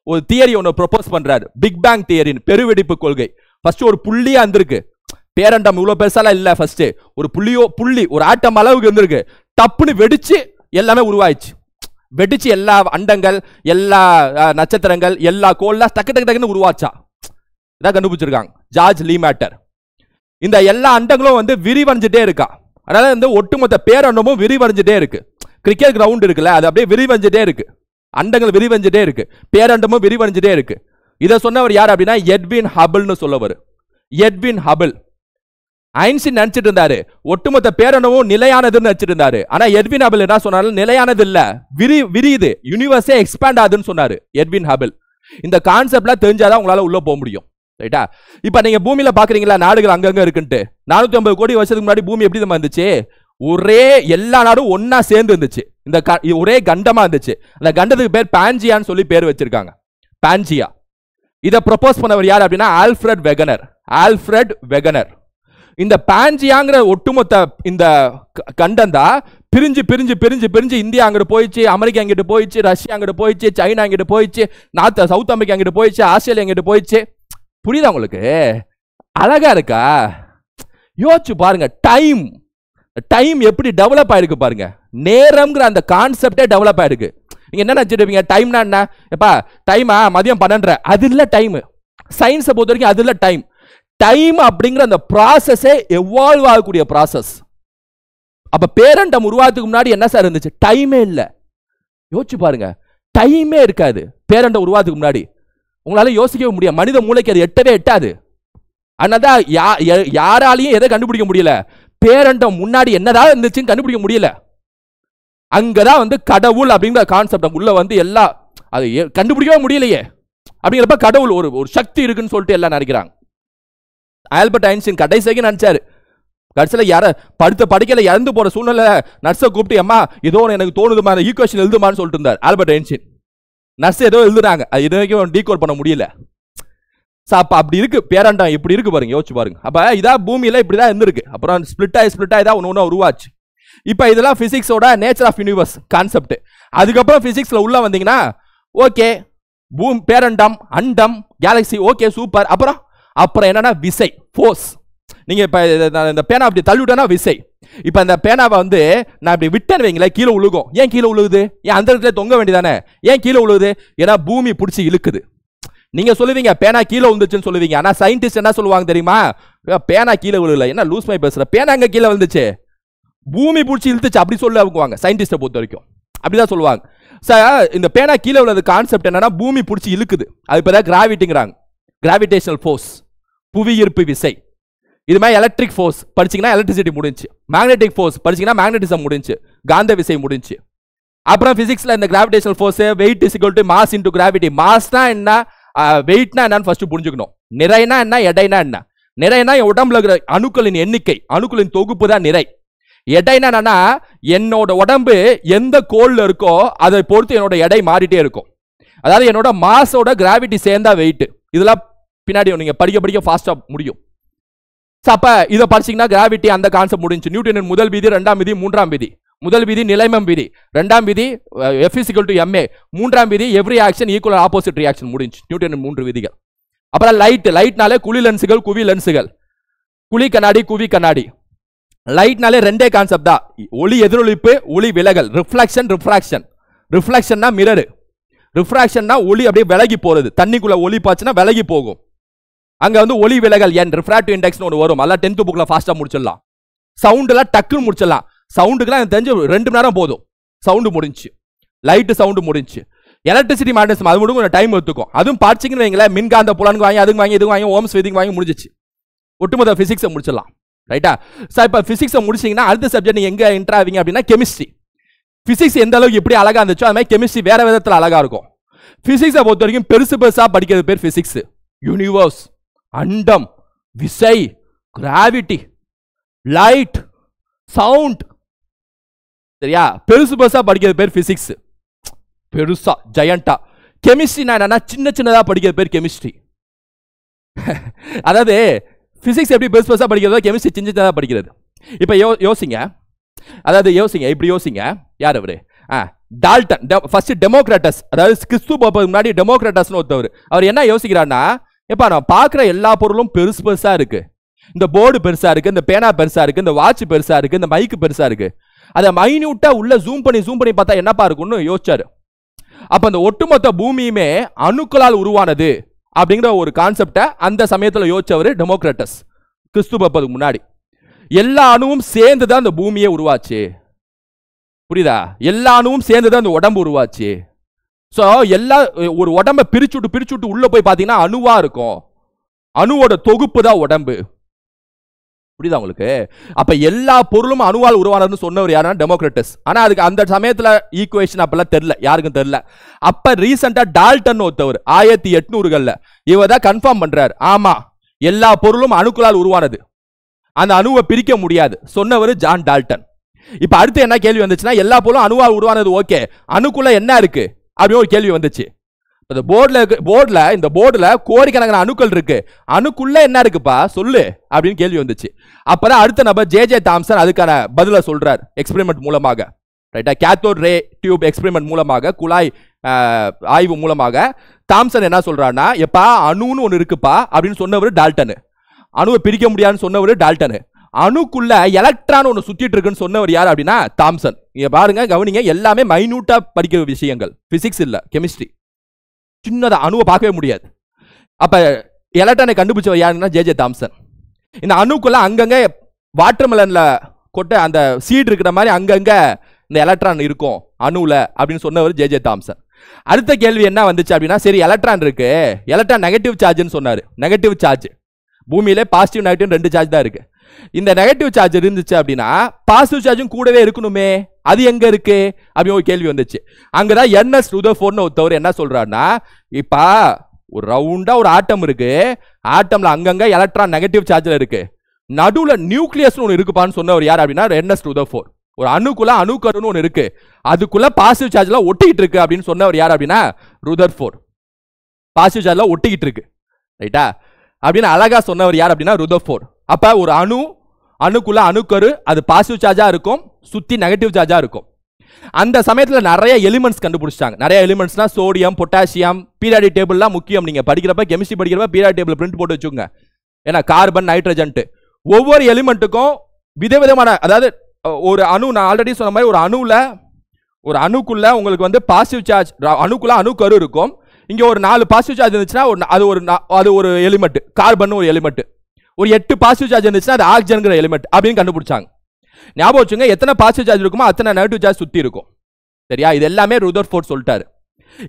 ஒரு தியரி ஒன்னு ப்ரொபோஸ் பண்றாரு. பிக் பேங் தியரின்னு, பெரு வெடிப்பு கொள்கை. ஃபர்ஸ்ட் ஒரு புள்ளியா இருந்திருக்கு. பேரண்டம் இவ்வளவு பெருசாலாம் இல்ல. ஃபர்ஸ்ட் ஒரு புள்ளி ஒரு ஆட்டம் அளவுக்கு இருந்திருக்கு. டப்புன்னு வெடிச்சு எல்லாமே உருவாயிச்சு. வெடிச்சு எல்லா அண்டங்கள், எல்லா நட்சத்திரங்கள், எல்லா கோள்லாம் டக்கு டக்கு டக்குன்னு உருவாச்சா. இதான் கண்டுபிடிச்சிருக்காங்க ஜார்ஜ் லீ மேட்டர். இந்த எல்லா அண்டங்களும் வந்து விரிவடைஞ்சிட்டே இருக்கா. அதனால வந்து ஒட்டுமொத்த பேரண்டமும் விரிவடைஞ்சிட்டே இருக்கு. கிரிக்கெட் கிரவுண்ட் இருக்குல்ல, அது அப்படியே விரிவடைஞ்சிட்டே இருக்கு. அண்டங்கள் விரிவடைஞ்சிட்டே இருக்கு, பேரண்டமும் விரிவடைஞ்சிட்டே இருக்கு. இதை சொன்னவர் யார் அப்படின்னா எட்வின் ஹபிள்னு சொல்லவர். Edwin Hubble. ஐன்ஸ்டீன் நினைச்சிட்டு இருந்தாரு ஒட்டுமொத்த பேரண்டமும் நிலையானதுன்னு நினைச்சிட்டு இருந்தாரு. ஆனா எட்வின் ஹபிள் என்ன சொன்னாரு, நிலையானது இல்ல, விரியுது, யூனிவர்ஸே எக்ஸ்பேண்ட் ஆகுதுன்னு சொன்னாரு எட்வின் ஹபிள். இந்த கான்செப்ட்லாம் தெரிஞ்சாதான் உங்களால உள்ள போக முடியும். ரைட்டா? இப்ப நீங்க பூமியில பாக்குறீங்களா நாடுகள் அங்கங்க இருக்குன்ட்டு. 450 கோடி வருஷத்துக்கு முன்னாடி பூமி எப்படி தான் இருந்துச்சு? ஒரே எல்லா நாடும் ஒன்னா சேர்ந்து இருந்துச்சு. இந்த ஒரே கண்டமா இருந்துச்சு. அந்த கண்டத்துக்கு பேர் பாஞ்சியான்னு சொல்லி பேர் வச்சிருக்காங்க. பாஞ்சியா. இதை ப்ரொபோஸ் பண்ணவர் யார் அப்படின்னா ஆல்ஃபிரட் வெகனர். ஆல்ஃபிரட் வெகனர். இந்த பாஞ்சியாங்கிற ஒட்டுமொத்த இந்த கண்டம் தான் பிரிஞ்சு பிரிஞ்சு பிரிஞ்சு பிரிஞ்சு இந்தியா அங்கிட்டு போயிடுச்சு, அமெரிக்கா அங்கிட்டு போயிடுச்சு, ரஷ்யா அங்கிட்டு போயிடுச்சு, சைனா அங்கிட்டு போயிடுச்சு, சவுத் அமெரிக்கா அங்கிட்டு போயிடுச்சு, ஆஸ்திரேலியா அங்கிட்டு போயிடுச்சு. புரியுதா உங்களுக்கு? அழகா இருக்கா? யோசிச்சு பாருங்க. டைம் எப்படி டெவலப் ஆயிருக்கு பாருங்க. நேரம்ங்கிற அந்த கான்செப்டே டெவலப் ஆயிருக்கு. நீங்க என்ன நினைச்சிருப்பீங்க, டைம்னா என்ன? எப்பா டைமா மதியம் 12, அது இல்ல டைம். சயின்ஸை பொறுத்த வரைக்கும் அது இல்ல டைம். டைம் அப்படிங்கிற அந்த ப்ராசஸே எவால்வ் ஆகக்கூடிய ப்ராசஸ். அப்ப பேரண்டம் உருவாகிறதுக்கு முன்னாடி என்ன சார் இருந்துச்சு? டைமே இல்ல. யோசிச்சு பாருங்க, டைமே இருக்காது பேரண்டம் உருவாகிறதுக்கு முன்னாடி. உங்களால யோசிக்கவே முடியாது. மனித மூளைக்கு அது எட்டவே எட்டாது. அதனால்தான் யாராலையும் எதை கண்டுபிடிக்க முடியல. பேரண்டம் முன்னாடி என்னதான் இருந்துச்சுன்னு கண்டுபிடிக்க முடியல. அங்கதான் வந்து கடவுள் அப்படிங்கிற கான்செப்ட் உள்ள வந்து எல்லா அது கண்டுபிடிக்கவே முடியலையே. அப்படிங்கிறப்ப கடவுள் ஒரு சக்தி இருக்குன்னு சொல்லிட்டு எல்லாம் நினைக்கிறாங்க. ஆல்பர்ட் ஐன்ஸ்டீன் கடைசிக்கு நினைச்சாரு. கடைசியில் யார படிக்கல இறந்து போற சூழ்நிலை நர்ஸை கூப்பிட்டு அம்மா ஏதோ எனக்கு தோணுதுமா, ஈக்குவேஷன் எழுதுமான்னு சொல்லிட்டு இருந்தார் ஆல்பர்ட் ஐன்ஸ்டீன். நர்ஸ் ஏதோ எழுதுறாங்க, அது இது வரைக்கும் டீகோட் பண்ண முடியல. அப்ப அப்படி இருக்கு பேரண்டம், இப்படி இருக்கு பாருங்க, யோசிச்சு பாருங்க. அப்ப இதா பூமியில இப்படிதான் இருந்திருக்கு. அப்புறம் ஸ்பிளிட் ஆகி தான் ஒன்று உருவாச்சு. இப்ப இதெல்லாம் பிசிக்ஸோட நேச்சர் ஆஃப் யூனிவர்ஸ் கான்செப்ட். அதுக்கப்புறம் பிசிக்ஸ்ல உள்ள வந்தீங்கன்னா ஓகே, பேரண்டம், அண்டம், கேலக்சி, ஓகே சூப்பர். அப்புறம் என்னன்னா விசை, ஃபோர்ஸ். நீங்க இப்ப இந்த பேனா அப்படி தள்ளிவிட்டா விசை. இப்ப இந்த பேனாவை வந்து நான் இப்படி விட்டேன்னு வைங்களேன், கீழே உழுகும். ஏன் கீழே உழுகுது? ஏன் அந்த இடத்துல தொங்க வேண்டியதானே? ஏன் கீழே உழுகுது? ஏன்னா பூமி பிடிச்சி இழுக்குது. நீங்க சொல்லுவீங்க பேனா கீழே விழுந்துச்சுன்னு சொல்லுவீங்க. ஆனா சயின்டிஸ்ட் என்ன சொல்லுவாங்க தெரியுமா? பேனா கீழே விழுல, என்ன லூஸ் மை பேசுற, பேனா அங்க கீழே விழுந்துச்சு, பூமி பிடிச்சி இழுத்துச்சு அப்படி சொல்லுவாங்க. சயின்டிஸ்ட பொறுத்த வரைக்கும் அப்படிதான் சொல்லுவாங்க. இந்த பேனா கீழே உள்ளது கான்செப்ட் என்னன்னா பூமி பிடிச்சி இழுக்குது. அது பேர் கிராவிட்டிங்கிறாங்க. கிராவிடேஷனல் ஃபோர்ஸ், புவி ஈர்ப்பு விசை. இது மாதிரி எலக்ட்ரிக் ஃபோர்ஸ் படிச்சீங்கன்னா எலக்ட்ரிசிட்டி முடிஞ்சு, மேக்னெட்டிக் ஃபோர்ஸ் படிச்சீங்கன்னா மேக்னெட்டிசம் முடிஞ்சு, காந்த விசை முடிஞ்சு. அப்புறம் பிசிக்ஸ்ல இந்த gravitational force, weight is equal to mass into gravity. மாஸ்னா என்ன, வெயிட்னா என்னன்னு ஃபர்ஸ்ட் புரிஞ்சுக்கணும். நிறைனா என்ன, எடைனா என்ன? நிறைனா உடம்புல இருக்கிற அணுக்களின் எண்ணிக்கை, அணுக்களின் தொகுப்பு தான் நிறை. எடைனா என்னன்னா என்னோட உடம்பு எந்த கோல்ல இருக்கோ அதை பொறுத்து என்னோட எடை மாறிட்டே இருக்கும். அதாவது என்னோட மாஸோட கிராவிட்டி சேர்ந்தா வெயிட். இதெல்லாம் பின்னாடி நீங்க படிக்க ஃபாஸ்டா முடியும். அப்ப இதை படிச்சீங்கன்னா கிராவிட்டி அந்த கான்செப்ட் முடிஞ்சு. நியூட்டனின் முதல் விதி, இரண்டாம் விதி, மூன்றாம் விதி. முதல் விதி நிலைமம் விதி, இரண்டாம் விதி F = ma, மூன்றாம் விதி every action equal opposite reaction முடிஞ்சு. நியூட்டனின் 3 விதிகள். அப்புறம் லைட்னாலே குழி லென்ஸுகள், குவி லென்ஸுகள். குழி கண்ணாடி, குவி கண்ணாடி. லைட்னாலே ரெண்டே கான்செப்ட் தான், ஒளி எதிரொலிப்பு, ஒளி விலகல். Reflection, refraction. ரிஃப்ளெக்ஷன்னா மிரர், ரிஃப்ராக்ஷன்னா ஒளி அப்படியே விலகி போறது. தண்ணிக்குள்ள ஒளி பாய்ச்சுனா விலகி போகும். அங்க வந்து ஒளி விலகல் என் ரிஃப்ராக்டிவ் இண்டெக்ஸ்னு ஒன்று வரும். அதெல்லாம் 10th புக்ல ஃபாஸ்டா முடிச்சிடலாம். சவுண்ட்லாம் டக்குன்னு முடிச்சிடலாம். சவுண்டுக்குலாம் எனக்கு தெரிஞ்சு 2 மணி நேரம் போதும். சவுண்டு முடிஞ்சு, லைட்டு சவுண்டு முடிஞ்சு. எலக்ட்ரிசிட்டி மேக்னடிசம் அது மட்டும் கொஞ்சம் டைம் எடுத்துக்கும். அதுவும் படிச்சிங்கன்னு வைங்களேன், மின்காந்த புலனுக்கு வாங்கி அதுக்கு வாங்கி இதுக்கு வாங்கி ஓம்ஸ் விதிக்கு வாங்கி முடிஞ்சிச்சு. ஒட்டுமொத்த பிசிக்ஸை முடிச்சிடலாம். ரைட்டா? சார் இப்போ பிசிக்ஸை முடிச்சிங்கன்னா அடுத்த சப்ஜெக்ட் நீங்க எங்க என்டர் ஆவீங்க அப்படின்னா கெமிஸ்ட்ரி. பிசிக்ஸ் எந்த அளவுக்கு எப்படி அழகா இருந்துச்சோ அது மாதிரி கெமிஸ்ட்ரி வேற விதத்தில் அழகா இருக்கும். பிசிக்ஸை பொறுத்த வரைக்கும் பெருசு பெருசா படிக்கிறது பேர் பிசிக்ஸ். யூனிவர்ஸ், அண்டம், விசை, கிராவிட்டி, லைட், சவுண்ட், சரியா? பெருசு பெருசா படிக்கிறது பேர் பிசிக்ஸ். பெருசா ஜெயண்டா. கெமிஸ்ட்ரினா என்னன்னா சின்ன சின்னதா படிக்கிறது பேர் கெமிஸ்ட்ரி. அதாவது பிசிக்ஸ் எப்படி பெருசு பெருசா படிக்கிறதோ கெமிஸ்ட்ரி சின்ன சின்னதா படிக்கிறது. இப்போ யோசிங்க, அதாவது யோசிங்க, இப்படி யோசிங்க. யார் அவரு? டால்டன். ஃபர்ஸ்ட் டெமோக்ராட்டஸ், அதாவது கிறிஸ்து பாப்பதுக்கு முன்னாடி டெமோக்ராட்டஸ்னு ஒருத்தவர். அவர் என்ன யோசிக்கிறார்னா, எப்பா நான் பார்க்குற எல்லா பொருளும் பெருசு பெருசா இருக்கு. இந்த போர்டு பெருசா இருக்கு, இந்த பேனா பெருசா இருக்கு, இந்த வாட்ச் பெருசா இருக்கு, இந்த மைக்கு பெருசா இருக்கு. அதை மைன்யூட்டா உள்ள ஜூம் பண்ணி பார்த்தா என்னப்பா இருக்கும்னு யோசிச்சாரு. அப்ப அந்த ஒட்டுமொத்த பூமியுமே அணுக்களால் உருவானது அப்படிங்கிற ஒரு கான்செப்டை அந்த சமயத்தில் யோசிச்சவர் டெமோக்ராட்டஸ், கிறிஸ்து பாப்பதுக்கு முன்னாடி. எல்லா அணுவும் சேர்ந்து தான் அந்த பூமியே உருவாச்சு. புரியுதா? எல்லா அணுவும் சேர்ந்து தான் அந்த உடம்பு உருவாச்சு. ஸோ எல்லா ஒரு உடம்பை பிரிச்சுட்டு உள்ள போய் பார்த்தீங்கன்னா அணுவா இருக்கும். அணுவோட தொகுப்பு தான் உடம்பு. புரியுதா உங்களுக்கு? அப்ப எல்லா பொருளும் அணுவால் உருவானதுன்னு சொன்னவர் யாருன்னா டெமோக்ராட்டஸ். ஆனா அதுக்கு அந்த சமயத்துல ஈக்குவேஷன் அப்பெல்லாம் தெரியல, யாருக்கும் தெரியல. அப்ப ரீசெண்டா டால்டன் ஒருத்தவர் 1800களில் இவர் தான் கன்ஃபார்ம் பண்றாரு, ஆமா எல்லா பொருளும் அணுக்களால் உருவானது, அந்த அணுவை பிரிக்க முடியாது சொன்னவர் ஜான் டால்டன். இப்ப அடுத்து என்ன கேள்வி வந்துச்சுன்னா, எல்லா பொருளும் அணுவால் உருவானது ஓகே, அணுக்குள்ள என்ன இருக்கு அப்படின்னு ஒரு கேள்வி வந்துச்சு. இந்த போர்டுல கோடிக்கணக்கான அணுக்கள் இருக்கு, அணுக்குள்ள என்ன இருக்குப்பா சொல்லு அப்படின்னு கேள்வி வந்துச்சு. அப்பதான் அடுத்த நபர் ஜே தாம்சன் அதுக்கான பதில சொல்றார் எக்ஸ்பெரிமெண்ட் மூலமாக. ரைட்டா? கேத்தோட் ரே டியூப் எக்ஸ்பெரிமெண்ட் மூலமாக, குழாய் ஆய்வு மூலமாக தாம்சன் என்ன சொல்றாருன்னா, எப்பா அணுன்னு ஒன்று இருக்குப்பா அப்படின்னு சொன்னவர் டால்டன். அணுவை பிரிக்க முடியாதுன்னு சொன்னவர் டால்டன். அணுக்குள்ள எலக்ட்ரான் ஒன்று சுத்திட்டு இருக்குன்னு சொன்னவர் யார் அப்படின்னா தாம்சன். நீங்க பாருங்க, கவனிங்க, எல்லாமே மைனூட்டா படிக்கிற விஷயங்கள், பிசிக்ஸ் இல்ல கெமிஸ்ட்ரி. சின்னதா அணுவை பார்க்கவே முடியாது. அப்ப எலக்ட்ரானை கண்டுபிடிச்சவர் யாருன்னா ஜே தாம்சன். இந்த அணுக்குள்ள அங்கங்க வாட்டர்மெலன்ல கொட்ட அந்த சீட் இருக்கிற மாதிரி அங்கங்க இந்த எலக்ட்ரான் இருக்கும் அணுல அப்படின்னு சொன்னவர் ஜே தாம்சன். அடுத்த கேள்வி என்ன வந்துச்சு அப்படின்னா, சரி எலக்ட்ரான் இருக்கு, எலக்ட்ரான் நெகட்டிவ் சார்ஜ்னு சொன்னாரு. நெகட்டிவ் சார்ஜ் பூமியில பாசிட்டிவ் நெகட்டிவ் ரெண்டு சார்ஜ் தான் இருக்கு. இந்த நெகட்டிவ் சார்ஜ் இருந்துச்சு அப்படின்னா பாசிட்டிவ் சார்ஜும் கூடவே இருக்கணுமே, அது எங்க இருக்கு அப்படின்னு ஒரு கேள்வி வந்துச்சு. அங்கதான் என்எஸ் ருதர்ஃபோர்ட்னு ஒருத்தவர் என்ன சொல்றாருன்னா, இப்ப ஒரு ரவுண்டா ஒரு ஆட்டம் இருக்கு, ஆட்டம்ல அங்கங்க எலக்ட்ரான் நெகட்டிவ் சார்ஜ்ல இருக்கு, நடுவுல நியூக்ளியஸ் ஒன்று இருக்குப்பான்னு சொன்னவர் யார் அப்படின்னா என்எஸ் ருதர்ஃபோர்ட். ஒரு அணுக்குள்ள அணுக்கருன்னு ஒன்று இருக்கு, அதுக்குள்ள பாசிட்டிவ் சார்ஜ்ல ஒட்டிக்கிட்டு இருக்கு அப்படின்னு சொன்னவர் யார் அப்படின்னா ருதர்ஃபோர்ட். பாசிட்டிவ் சார்ஜ்ல ஒட்டிக்கிட்டு இருக்கு, ரைட்டா அப்படின்னு அழகா சொன்னவர் யார் அப்படின்னா ருதர்ஃபோர்ட். அப்ப ஒரு அணுக்குள்ள அணுக்கரு அது பாசிட்டிவ் சார்ஜா இருக்கும், சுத்தி நெகட்டிவ் சார்ஜா இருக்கும். அந்த சமயத்துல நிறைய எலிமெண்ட்ஸ் கண்டுபிடிச்சாங்க. நிறைய எலிமெண்ட்ஸ்னா சோடியம், பொட்டாசியம், பீரியாடிக் டேபிள்லாம் முக்கியம். நீங்க படிக்கிறப்ப கெமிஸ்ட்ரி படிக்கிறப்ப பீரியாடிக் டேபிள் பிரிண்ட் போட்டு வச்சுக்கோங்க. ஏன்னா கார்பன், நைட்ரஜன், ஒவ்வொரு எலிமெண்ட்டுக்கும் விதவிதமான, அதாவது ஒரு அணு, நான் ஆல்ரெடி சொன்ன மாதிரி ஒரு அணுக்குள்ள உங்களுக்கு வந்து பாசிட்டிவ் சார்ஜ், அணுக்குள்ள அணுக்கரு இருக்கும். இங்க ஒரு 4 பாசிட்டிவ் சார்ஜ் இருந்துச்சுன்னா அது ஒரு எலிமெண்ட், கார்பன் ஒரு எலிமெண்ட். ஒரு 8 பாசிட்டிவ் சார்ஜ் இருந்துச்சுன்னா அது ஆக்சிஜன்ங்கிற எலிமெண்ட் அப்படின்னு கண்டுபிடிச்சாங்க. ஞாபகம் வச்சுங்க, எத்தனை பாசிட்டிவ் சார்ஜ் இருக்குமோ அத்தனை நெகட்டிவ் சார்ஜ் சுத்தி இருக்கும். சரியா? இது எல்லாமே ருதர்ஃபோர்ட் சொல்லிட்டாரு.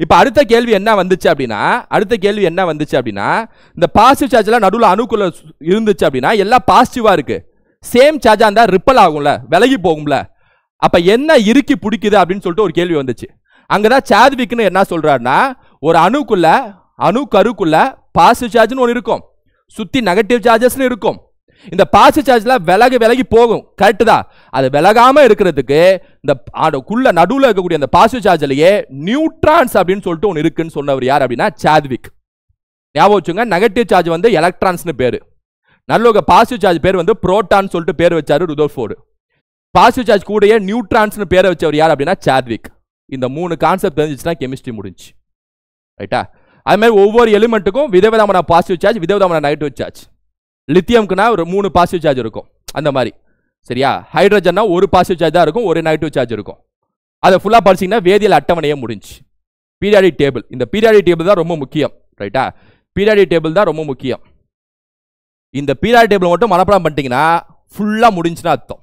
இப்ப அடுத்த கேள்வி என்ன வந்துச்சு அப்படின்னா, இந்த பாசிட்டிவ் சார்ஜ் எல்லாம் நடுவுல அணுக்குள்ள இருந்துச்சு அப்படின்னா எல்லாம் பாசிட்டிவா இருக்கு, சேம் சார்ஜா இருந்தா ரிப்பல் ஆகும்ல, விலகி போகும்ல, அப்ப என்ன இறுக்கி பிடிக்குது அப்படின்னு சொல்லிட்டு ஒரு கேள்வி வந்துச்சு. அங்கதான் சாத்விக்னு என்ன சொல்றாருன்னா, ஒரு அணுக்கருக்குள்ள பாசிட்டிவ் சார்ஜ்னு ஒன்று இருக்கும், சுத்தி நெகட்டிவ் சார்ஜஸ் இருக்கும். இந்த பாசிட்டிவ் சார்ஜ்ல விலகி போகும், கரெக்ட் தான். அது விலகாம இருக்கிறதுக்கு இந்த நடுவுல இருக்கக்கூடிய அந்த பாசிட்டிவ் சார்ஜ்லயே நியூட்ரான்ஸ் அப்படின்னு சொல்லிட்டு ஒன்று இருக்குன்னு சொன்னவர் யார் அப்படின்னா சாத்விக். ஞாபகம் வச்சுங்க, நெகட்டிவ் சார்ஜ் வந்து எலக்ட்ரான்ஸ்னு பேரு, நல்ல பாசிட்டிவ் சார்ஜ் பேர் வந்து புரோட்டான் சொல்லிட்டு பேர் வச்சாரு ருதர்ஃபோர்ட். பாசிட்டிவ் சார்ஜ் கூடயே நியூட்ரான்ஸ்னு பேரை வச்சவர் யார் அப்படின்னா சாத்விக். இந்த 3 கான்செப்ட் தெரிஞ்சிச்சுன்னா கெமிஸ்ட்ரி முடிஞ்சு, ரைட்டா? அது மாதிரி ஒவ்வொரு எலிமெண்ட்டுக்கும் விதவிதமான பாசிட்டிவ் சார்ஜ், விதவிதமான நெகட்டிவ் சார்ஜ். லித்தியம்க்குனா ஒரு 3 பாசிட்டிவ் சார்ஜ் இருக்கும், அந்த மாதிரி. சரியா? ஹைட்ரஜன்னா ஒரு பாசிட்டிவ் சார்ஜ் தான் இருக்கும், ஒரு நெகட்டிவ் சார்ஜ் இருக்கும். அதை ஃபுல்லா படிச்சீங்கன்னா வேதியியல் அட்டவணையே முடிஞ்சு. பீரியாடிக் டேபிள், இந்த பீரியாடிக் டேபிள் தான் ரொம்ப முக்கியம், ரைட்டா? பீரியாடிக் டேபிள் தான் ரொம்ப முக்கியம். இந்த பீரியாடிக் டேபிள் மட்டும் மனப்பாடம் பண்ணிட்டீங்கன்னா ஃபுல்லா முடிஞ்சுன்னா அர்த்தம்.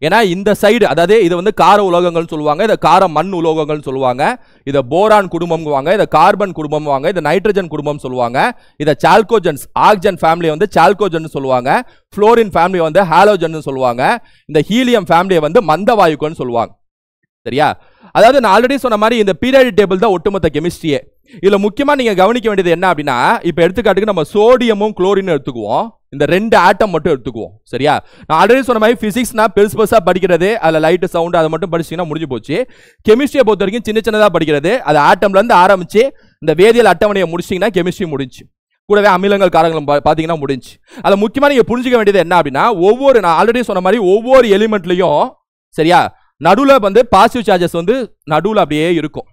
ஏன்னா இந்த சைடு அதாவது இது வந்து கார உலோகங்கள் சொல்லுவாங்க, இதை கார மண் உலோகங்கள் சொல்லுவாங்க, இதை போரான் குடும்பம் இதை கார்பன் குடும்பம் இதை நைட்ரஜன் குடும்பம் சொல்லுவாங்க, இதை சால்கோஜன்ஸ் ஆக்சிஜன் ஃபேமிலியை வந்து சால்கோஜன் சொல்லுவாங்க, புளோரின் ஃபேமிலி வந்து ஹாலோஜன் சொல்லுவாங்க, இந்த ஹீலியம் ஃபேமிலியை வந்து மந்த வாயுக்கள்னு சொல்லுவாங்க. சரியா? அதாவது நான் ஆல்ரெடி சொன்ன மாதிரி இந்த பீரியாடிக் டேபிள் தான் ஒட்டுமொத்த கெமிஸ்ட்ரியே. இதுல முக்கியமா நீங்க கவனிக்க வேண்டியது என்ன அப்படின்னா, இப்ப எடுத்துக்காட்டுக்கு நம்ம சோடியமும் குளோரினும் எடுத்துக்குவோம், இந்த 2 ஆட்டம் மட்டும் எடுத்துக்குவோம். சரியா? நான் ஆல்ரெடி சொன்ன மாதிரி பிசிக்ஸ்னா பெருசா படிக்கிறது, அதுல லைட் சவுண்ட் அதை மட்டும் படிச்சீங்கன்னா முடிஞ்சு போச்சு. கெமிஸ்ட்ரியை பொறுத்த வரைக்கும் சின்னதா படிக்கிறது, அது ஆட்டம்ல இருந்து ஆரம்பிச்சு இந்த வேதியியல் அட்டவணையை முடிச்சிங்கன்னா கெமிஸ்ட்ரி முடிஞ்சு. கூடவே அமிலங்கள் காரங்களும் பாத்தீங்கன்னா முடிஞ்சு. அதை முக்கியமா நீங்க புரிஞ்சுக்க வேண்டியது என்ன அப்படின்னா, நான் ஆல்ரெடி சொன்ன மாதிரி ஒவ்வொரு எலிமெண்ட்லயும் சரியா நடுவுல வந்து பாசிட்டிவ் சார்ஜஸ் வந்து நடுவுல அப்படியே இருக்கும்.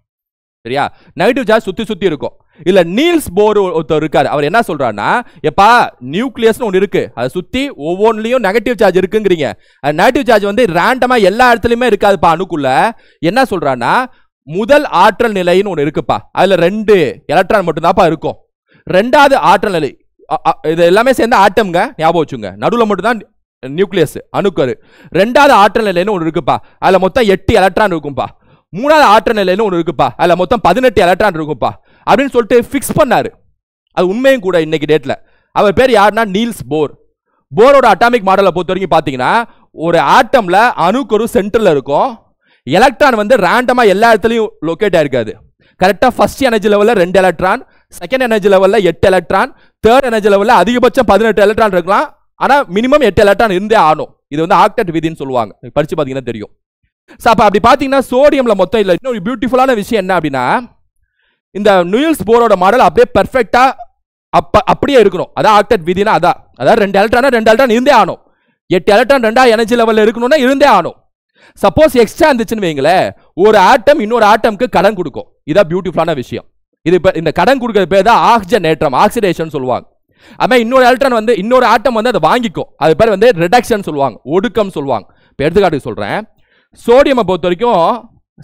சரியா? நெகட்டிவ் சார்ஜ் சுத்தி இருக்கும். இல்ல நீல்ஸ் போர் ஒருத்தர் இருக்காரு, அவர் என்ன சொல்றாருன்னா, எப்பா நியூக்ளியஸ்னு ஒன்று இருக்கு, அதை சுத்தி ஒவ்வொன்றிலையும் நெகட்டிவ் சார்ஜ் இருக்குங்கிறீங்க, நெகட்டிவ் சார்ஜ் வந்து ரேண்டமா எல்லா இடத்துலயுமே இருக்காதுப்பா. அணுக்குள்ள என்ன சொல்றாருன்னா, முதல் ஆற்றல் நிலைன்னு ஒன்று இருக்குப்பா, அதுல 2 எலக்ட்ரான் மட்டும்தான்ப்பா இருக்கும். 2வது ஆற்றல் நிலை, இது எல்லாமே சேர்ந்து ஆட்டம்ங்க, ஞாபகம் வச்சுங்க. நடுவில் மட்டும்தான் நியூக்ளியஸ் அணுக்கரு. 2வது ஆற்றல் நிலைன்னு ஒன்று இருக்குப்பா, அதுல மொத்தம் 8 எலக்ட்ரான் இருக்கும்பா. 3வது ஆற்றல் நிலைன்னு ஒன்று இருக்குப்பா, அதுல மொத்தம் 18 எலக்ட்ரான் இருக்கும்பா அப்படின்னு சொல்லிட்டு ஃபிக்ஸ் பண்ணாரு. அது உண்மையும் கூட. இன்னைக்கு டேட்ல அவர் பேர் யாருன்னா நீல்ஸ் போர். போரோட அட்டாமிக் மாடலை பொறுத்த வரைக்கும் பாத்தீங்கன்னா, ஒரு ஆட்டம்ல அணுக்கரு சென்டர்ல இருக்கும், எலக்ட்ரான் வந்து ரேண்டமா எல்லா இடத்துலயும் லொகேட் ஆயிருக்காது. கரெக்டா ஃபர்ஸ்ட் எனர்ஜி லெவல்ல 2 எலக்ட்ரான், செகண்ட் எனர்ஜி லெவல்ல 8 எலக்ட்ரான், தேர்ட் எனர்ஜி லெவல்ல அதிகபட்சம் 18 எலக்ட்ரான் இருக்கலாம், ஆனா மினிமம் 8 எலக்ட்ரான் இருந்தே ஆனும். இது வந்து ஆக்டெட் விதின்னு சொல்லுவாங்க, படிச்சு பாத்தீங்கன்னா தெரியும். அப்ப அப்படி பாத்தீங்கன்னா சோடியம்ல மொத்தம் இல்ல. இன்னொரு பியூட்டிஃபுல்லான விஷயம் என்ன அப்படின்னா, இந்த நீல்ஸ் போரோட மாடல் அப்படியே பெர்ஃபெக்ட்டா அப்படியே இருக்கணும். அதான் ஆக்டெட் விதினா அதாவது 2 எலக்ட்ரான் இருந்தே ஆனும். 8 எலக்ட்ரான் 2வது எனர்ஜி லெவல்ல இருக்கணும்னா இருந்தே ஆனும். சப்போஸ் எக்ஸ்ட்ரா இருந்துச்சுன்னு வைங்களே, ஒரு ஆட்டம் இன்னொரு ஆட்டம்க்கு கடன் கொடுக்கும். இதான் பியூட்டிஃபுல்லான விஷயம். இது இந்த கடன் கொடுக்கறது பேர் தான் ஆக்சிஜனேற்றம், ஆக்சிடேஷன் சொல்லுவாங்க. அப்ப இன்னொரு எலக்ட்ரான் வந்து இன்னொரு ஆட்டம் வந்து அதை வாங்கிக்கும், அது பேர் வந்து ரிடக்ஷன் சொல்லுவாங்க, ஒடுக்கம் சொல்லுவாங்க. இப்போ எடுத்துக்காட்டுக்கு சொல்றேன், சோடியம் பொறுத்த வரைக்கும்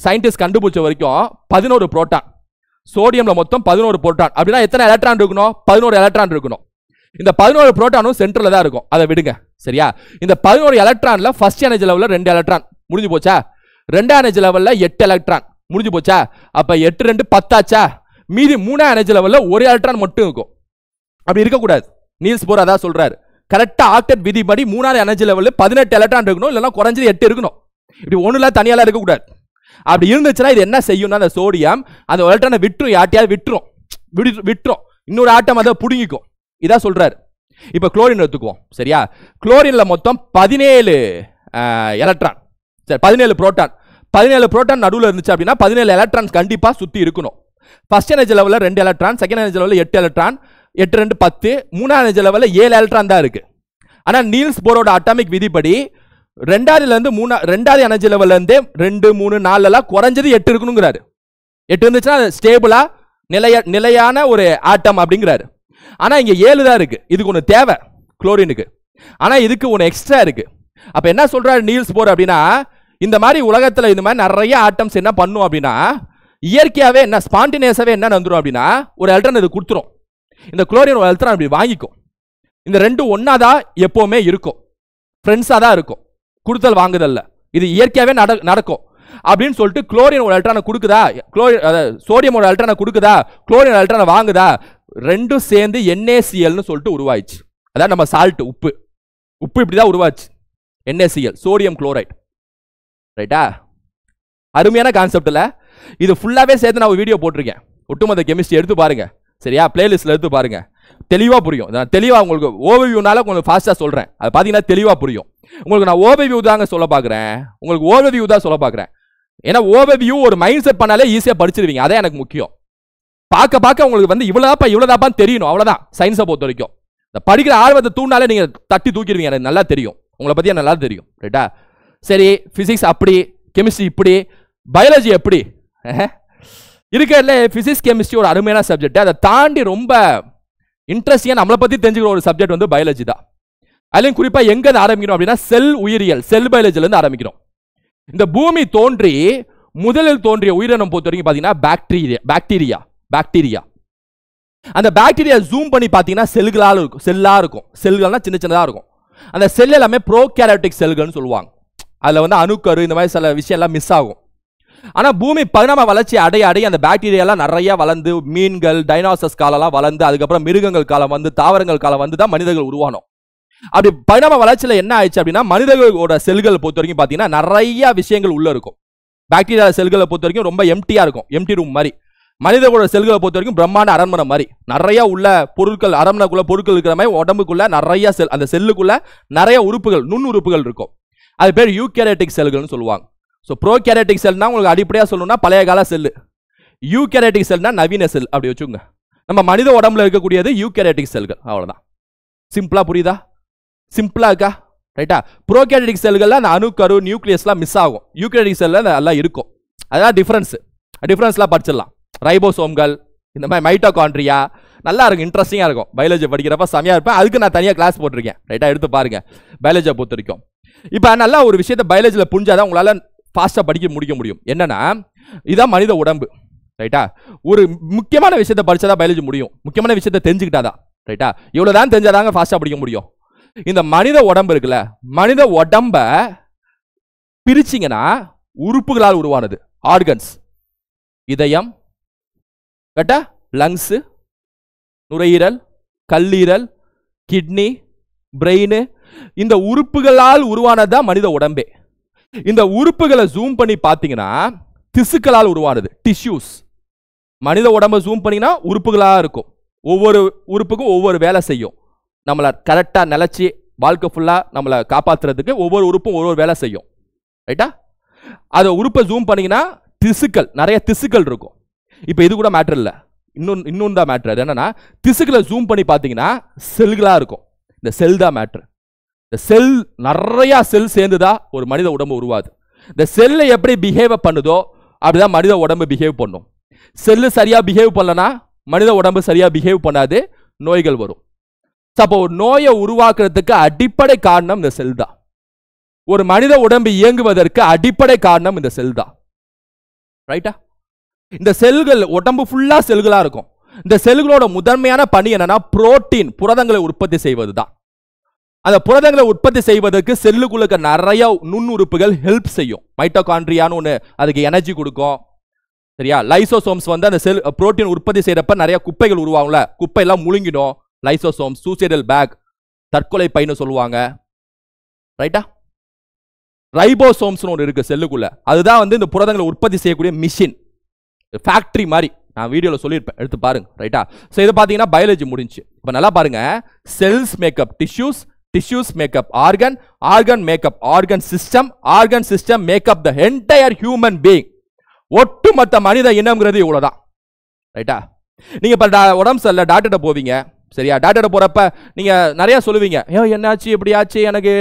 சயின்டிஸ்ட் கண்டுபிடிச்ச வரைக்கும் 11 புரோட்டான். சோடியம்ல மொத்தம் 11 புரோட்டான். அப்படின்னா எத்தனை எலக்ட்ரான் இருக்கணும்? 11 எலக்ட்ரான் இருக்கணும். இந்த 11 புரோட்டானும் சென்டர்ல தான் இருக்கும், அதை விடுங்க. சரியா? இந்த 11 எலக்ட்ரான்ல ஃபர்ஸ்ட் எனர்ஜி லெவல்ல 2 எலக்ட்ரான் முடிஞ்சு போச்சா, 2வது எனர்ஜி லெவல்ல 8 எலக்ட்ரான் முடிஞ்சு போச்சா, அப்ப 8 2 10 ஆச்சா, மீதி 3வது எனர்ஜி லெவல்ல 1 எலக்ட்ரான் மட்டும் இருக்கும். அப்படி இருக்கக்கூடாது. நீல்ஸ் போர் அதான் சொல்றாரு, கரெக்டா ஆக்டெட் விதி படி 3வது எனர்ஜி லெவல்ல 18 எலக்ட்ரான் இருக்கணும், இல்லைன்னா குறைஞ்சது 8 இருக்கணும். இப்படி ஒண்ணுல தனியால இருக்கக்கூடாது. அப்படி இருந்துச்சுன்னா இது என்ன செய்யும்னா, அந்த சோடியம் அந்த எலக்ட்ரானை விட்டுரும், யார்ட்டையாவது விட்டுரும், இன்னொரு ஆட்டம் அதை புடுங்கிக்கும். இதான் சொல்றாரு. இப்ப குளோரின் எடுத்துக்குவோம். சரியா? குளோரின்ல மொத்தம் 17 எலக்ட்ரான், சரி 17 புரோட்டான். 17 புரோட்டான் நடுவில் இருந்துச்சு அப்படின்னா 17 எலக்ட்ரான்ஸ் கண்டிப்பா சுத்தி இருக்கணும். ஃபர்ஸ்ட் எனர்ஜி லெவல்ல 2 எலக்ட்ரான், செகண்ட் எனர்ஜி லெவல்ல 8 எலக்ட்ரான், 8 2 10, 3வது எனர்ஜி லெவல்ல 7 எலக்ட்ரான் தான் இருக்கு. ஆனா நீல்ஸ் போரோட அட்டாமிக் விதிப்படி 2வது எனர்ஜி லெவல்ல இருந்து 2 3 4 எல்லாம் குறைஞ்சது 8 இருக்கணுங்கிறாரு. 8 இருந்துச்சுன்னா ஸ்டேபிளா நிலையான ஒரு ஆட்டம் அப்படிங்கிறாரு. ஆனா இங்க 7 தான் இருக்கு. இதுக்கு ஒன்று தேவை குளோரினுக்கு, ஆனா இதுக்கு ஒன்று எக்ஸ்ட்ரா இருக்கு. அப்ப என்ன சொல்றாரு நீல்ஸ் போர் அப்படின்னா, இந்த மாதிரி உலகத்துல இந்த மாதிரி நிறைய ஆட்டம்ஸ் என்ன பண்ணும் அப்படின்னா, இயற்கையாவே என்ன ஸ்பான்டினியஸாவே என்ன நடந்துரும் அப்படின்னா, ஒரு எலக்ட்ரான் இது கொடுத்துரும், இந்த குளோரின் ஒரு எலக்ட்ரான் அப்படி வாங்கிக்கும். இந்த ரெண்டும் ஒன்னாதான் எப்பவுமே இருக்கும், ஃப்ரெண்ட்ஸா தான் இருக்கும், கொடுத்தல் வாங்குதல்ல. இது இயற்கையாவே நடக்கும் அப்படின்னு சொல்லிட்டு குளோரின் ஒரு எலக்ட்ரானை கொடுக்குதா, சோடியம் ஒரு எலக்ட்ரானை கொடுக்குதா, குளோரின் எலக்ட்ரானை வாங்குதா, ரெண்டும் சேர்ந்து NaCl சொல்லிட்டு உருவாயிச்சு. அதான் நம்ம சால்ட், உப்பு இப்படிதான் உருவாச்சு, NaCl, சோடியம் குளோரைட். ரைட்டா? அருமையான கான்செப்ட்ல இது ஃபுல்லாவே சேர்த்து நான் ஒரு வீடியோ போட்டிருக்கேன், ஒட்டுமொத்த கெமிஸ்ட்ரி எடுத்து பாருங்க. சரியா? பிளேலிஸ்ட்ல எடுத்து பாருங்க, தெளிவா புரியும். நான் தெளிவா உங்களுக்கு ஓவர்வியூனால கொஞ்சம் ஃபாஸ்டா சொல்றேன், அது பாத்தீங்கன்னா தெளிவா புரியும். உங்களுக்கு நான் ஓவர்வியூ தாங்க சொல்ல பாக்குறேன், உங்களுக்கு ஓவர்வியூ தான் சொல்ல பாக்குறேன். ஏன்னா ஓவர்வியூ ஒரு மைண்ட் செட் பண்ணாலே ஈஸியா படிச்சிருவீங்க, அதான் எனக்கு முக்கியம். பார்க்க உங்களுக்கு வந்து இவ்வளவுதாப்பான்னு தெரியணும், அவ்வளவுதான் சயின்ஸை பொறுத்த வரைக்கும். இந்த படிக்கிற ஆர்வத்தை தூண்டாலே நீங்க தட்டி தூக்கிடுவீங்க, எனக்கு நல்லா தெரியும், உங்களை பத்தி நல்லா தெரியும். ரைட்டா? சரி, பிசிக்ஸ் அப்படி, கெமிஸ்ட்ரி இப்படி, பயாலஜி எப்படி இருக்கிறதுல பிசிக்ஸ் கெமிஸ்ட்ரி ஒரு அருமையான சப்ஜெக்ட். அதை தாண்டி ரொம்ப இன்ட்ரெஸ்டிங்கா நம்மளை பத்தி தெரிஞ்சுக்கிற ஒரு சப்ஜெக்ட் வந்து பயாலஜி தான். அதுலயும் குறிப்பா எங்க ஆரம்பிக்கிறோம் அப்படின்னா, செல் உயிரியல், செல் பயாலஜில இருந்து ஆரம்பிக்கிறோம். இந்த பூமி தோன்றி முதலில் தோன்றிய உயிரினம் பொறுத்த வரைக்கும் பாத்தீங்கன்னா பாக்டீரியா. அந்த பாக்டீரியா ஜூம் பண்ணி பாத்தீங்கன்னா செல்களா இருக்கும், செல்கள்னா சின்ன சின்னதா இருக்கும். அந்த செல் எல்லாமே ப்ரோகாரியோட்டிக் செல்கள்னு சொல்லுவாங்க. அதுல வந்து அணுக்கரு இந்த மாதிரி சில விஷயம் எல்லாம் மிஸ் ஆகும். ஆனா பூமி பரிணாம வளர்ச்சி அடைய அந்த பாக்டீரியா எல்லாம் நிறைய வளர்ந்து மீன்கள் டைனோசரஸ் காலம்லாம் வளர்ந்து அதுக்கப்புறம் மிருகங்கள் காலம் வந்து தாவரங்கள் காலம் வந்து தான் மனிதர்கள் உருவானோம். அப்படி பரிணாம வளர்ச்சியில என்ன ஆயிடுச்சு அப்படின்னா மனிதர்களோட செல்களை பொறுத்த வரைக்கும் பாத்தீங்கன்னா நிறைய விஷயங்கள் உள்ள இருக்கும். பாக்டீரியா செல்களை பொறுத்த வரைக்கும் ரொம்ப எம்டியா இருக்கும், எம்டி ரூம் மாதிரி. மனிதர்களோட செல்களை பொறுத்த வரைக்கும் பிரம்மாண்ட அரண்மனை மாதிரி நிறைய உள்ள பொருட்கள், அரண்மனைக்குள்ள பொருட்கள் இருக்கிற மாதிரி உடம்புக்குள்ள நிறைய செல், அந்த செல்லுக்குள்ள நிறைய உறுப்புகள், நுண்ணுறுப்புகள் இருக்கும். அது பேர் யூகேரியோட்டிக் செல்கள்னு சொல்லுவாங்க. ஸோ ப்ரோகேரியோட்டிக் செல்னா உங்களுக்கு அடிப்படையாக சொல்லணும்னா பழைய கால செல்லு, யூகேரியோட்டிக் செல்னா நவீன செல் அப்படி வச்சுங்க. நம்ம மனித உடம்புல இருக்கக்கூடியது யூகேரியோட்டிக் செல்கள், அவ்வளவுதான். சிம்பிளா புரியுதா? சிம்பிளா இருக்கா? ரைட்டா? ப்ரோகேரியோட்டிக் செல்கள்ல அந்த அணுக்கரு நியூக்ளியஸ்லாம் மிஸ் ஆகும், யூகேரியோட்டிக் செல்ல எல்லாம் இருக்கும். அதான் டிஃபரன்ஸ்லாம் படிச்சிடலாம். ரைபோசோம்கள், இந்த மாதிரி மைட்டோகாண்ட்ரியா, நல்லா இருக்கும், இன்ட்ரெஸ்டிங்காக இருக்கும். பயாலஜி படிக்கிறப்ப செமையாக இருப்பேன். அதுக்கு நான் தனியாக கிளாஸ் போட்டிருக்கேன். ரைட்டாக எடுத்து பாருங்க பயாலஜியை பொறுத்த வரைக்கும். இப்போ நல்லா ஒரு விஷயத்தை பயாலஜியில் புரிஞ்சாதான் உங்களால் ஃபாஸ்ட்டாக படிக்க முடிக்க முடியும். என்னன்னா இதுதான் மனித உடம்பு. ரைட்டா? ஒரு முக்கியமான விஷயத்தை படிச்சாதான் பயாலஜி முடியும். முக்கியமான விஷயத்தை தெரிஞ்சுக்கிட்டாதான். ரைட்டா? இவ்வளோதான் தெரிஞ்சாதாங்க ஃபாஸ்ட்டாக படிக்க முடியும். இந்த மனித உடம்பு இருக்குல்ல, மனித உடம்ப பிரிச்சிங்கன்னா உறுப்புகளால் உருவானது. ஆர்கன்ஸ், இதயம், கரெக்டா, லங்ஸ், நுரையீரல், கல்லீரல், கிட்னி, பிரெயின், இந்த உறுப்புகளால் உருவானதுதான் மனித உடம்பே. இந்த உறுப்புகளை ஜூம் பண்ணி பார்த்தீங்கன்னா திசுக்களால் உருவானது, டிஷ்யூஸ். மனித உடம்பை ஜூம் பண்ணிங்கன்னா உறுப்புகளாக இருக்கும். ஒவ்வொரு உறுப்புக்கும் ஒவ்வொரு வேலை செய்யும். நம்மளை கரெக்டாக நிலச்சி வாழ்க்கை ஃபுல்லாக நம்மளை காப்பாற்றுறதுக்கு ஒவ்வொரு உறுப்பும் ஒவ்வொரு வேலை செய்யும். ரைட்டா? அதை உறுப்பை ஜூம் பண்ணிங்கன்னா திசுக்கள், நிறைய திசுக்கள் இருக்கும். இப்போ இது கூட மேட்டர் இல்லை, இன்னொன்று தான் மேட்ரு. என்னன்னா திசுக்களை ஜூம் பண்ணி பார்த்தீங்கன்னா செல்களாக இருக்கும். இந்த செல் தான் மேட்ரு. இந்த செல், நிறைய செல் சேர்ந்துதான் ஒரு மனித உடம்பு உருவாது. இந்த செல்லை எப்படி பிஹேவ் பண்ணுதோ அப்படிதான் மனித உடம்பு பிஹேவ் பண்ணும். செல்லு சரியா பிஹேவ் பண்ணலனா மனித உடம்பு சரியா பிஹேவ் பண்ணாது, நோய்கள் வரும். அப்போ ஒரு நோயை உருவாக்குறதுக்கு அடிப்படை காரணம் இந்த செல் தான். ஒரு மனித உடம்பு இயங்குவதற்கு அடிப்படை காரணம் இந்த செல் தான். ரைட்டா? இந்த செல்கள் உடம்பு ஃபுல்லா செல்களா இருக்கும். இந்த செல்களோட முதன்மையான பணி என்னன்னா புரோட்டீன், புரதங்களை உற்பத்தி செய்வது தான். அந்த புரதங்களை உற்பத்தி செய்வதற்கு செல்லுக்குள்ள நிறைய நுண்ணுறுப்புகள் ஹெல்ப் செய்யும். மைட்டோகாண்ட்ரியான்னு ஒன்று அதுக்கு எனர்ஜி கொடுக்கும். சரியா? லைசோசோம்ஸ் வந்து அந்த செல் புரோட்டீன் உற்பத்தி செய்யறப்ப நிறைய குப்பைகள் உருவாகும்ல, குப்பையெல்லாம் முழுங்கிடும். லைசோசோம், சூசைடல் பேக், தற்கொலை பைன்னு சொல்லுவாங்க. ரைட்டா? ரைபோசோம்ஸ் ஒன்று இருக்கு செல்லுக்குள்ள, அதுதான் வந்து இந்த புரதங்களை உற்பத்தி செய்யக்கூடிய மிஷின், ஃபேக்டரி மாதிரி. நான் வீடியோவில் சொல்லியிருப்பேன், எடுத்து பாருங்க. ரைட்டா? ஸோ இதை பார்த்தீங்கன்னா பயாலஜி முடிஞ்சு. இப்போ நல்லா பாருங்க. Cells make up tissues, tissues make up organ, organ make up organ system, organ system make up the entire human being. ஒட்டுமொத்த மனித இனம்ங்கிறது இவ்வளவுதான். ரைட்டா? நீங்க இப்ப உடம்பு சரியில்லை டாக்டர்கிட்ட போவீங்க. சரியா? டாக்டர்கிட்ட போறப்ப நீங்க நிறைய சொல்லுவீங்க, ஐயோ என்னாச்சு, இப்படி ஆச்சு, எனக்கு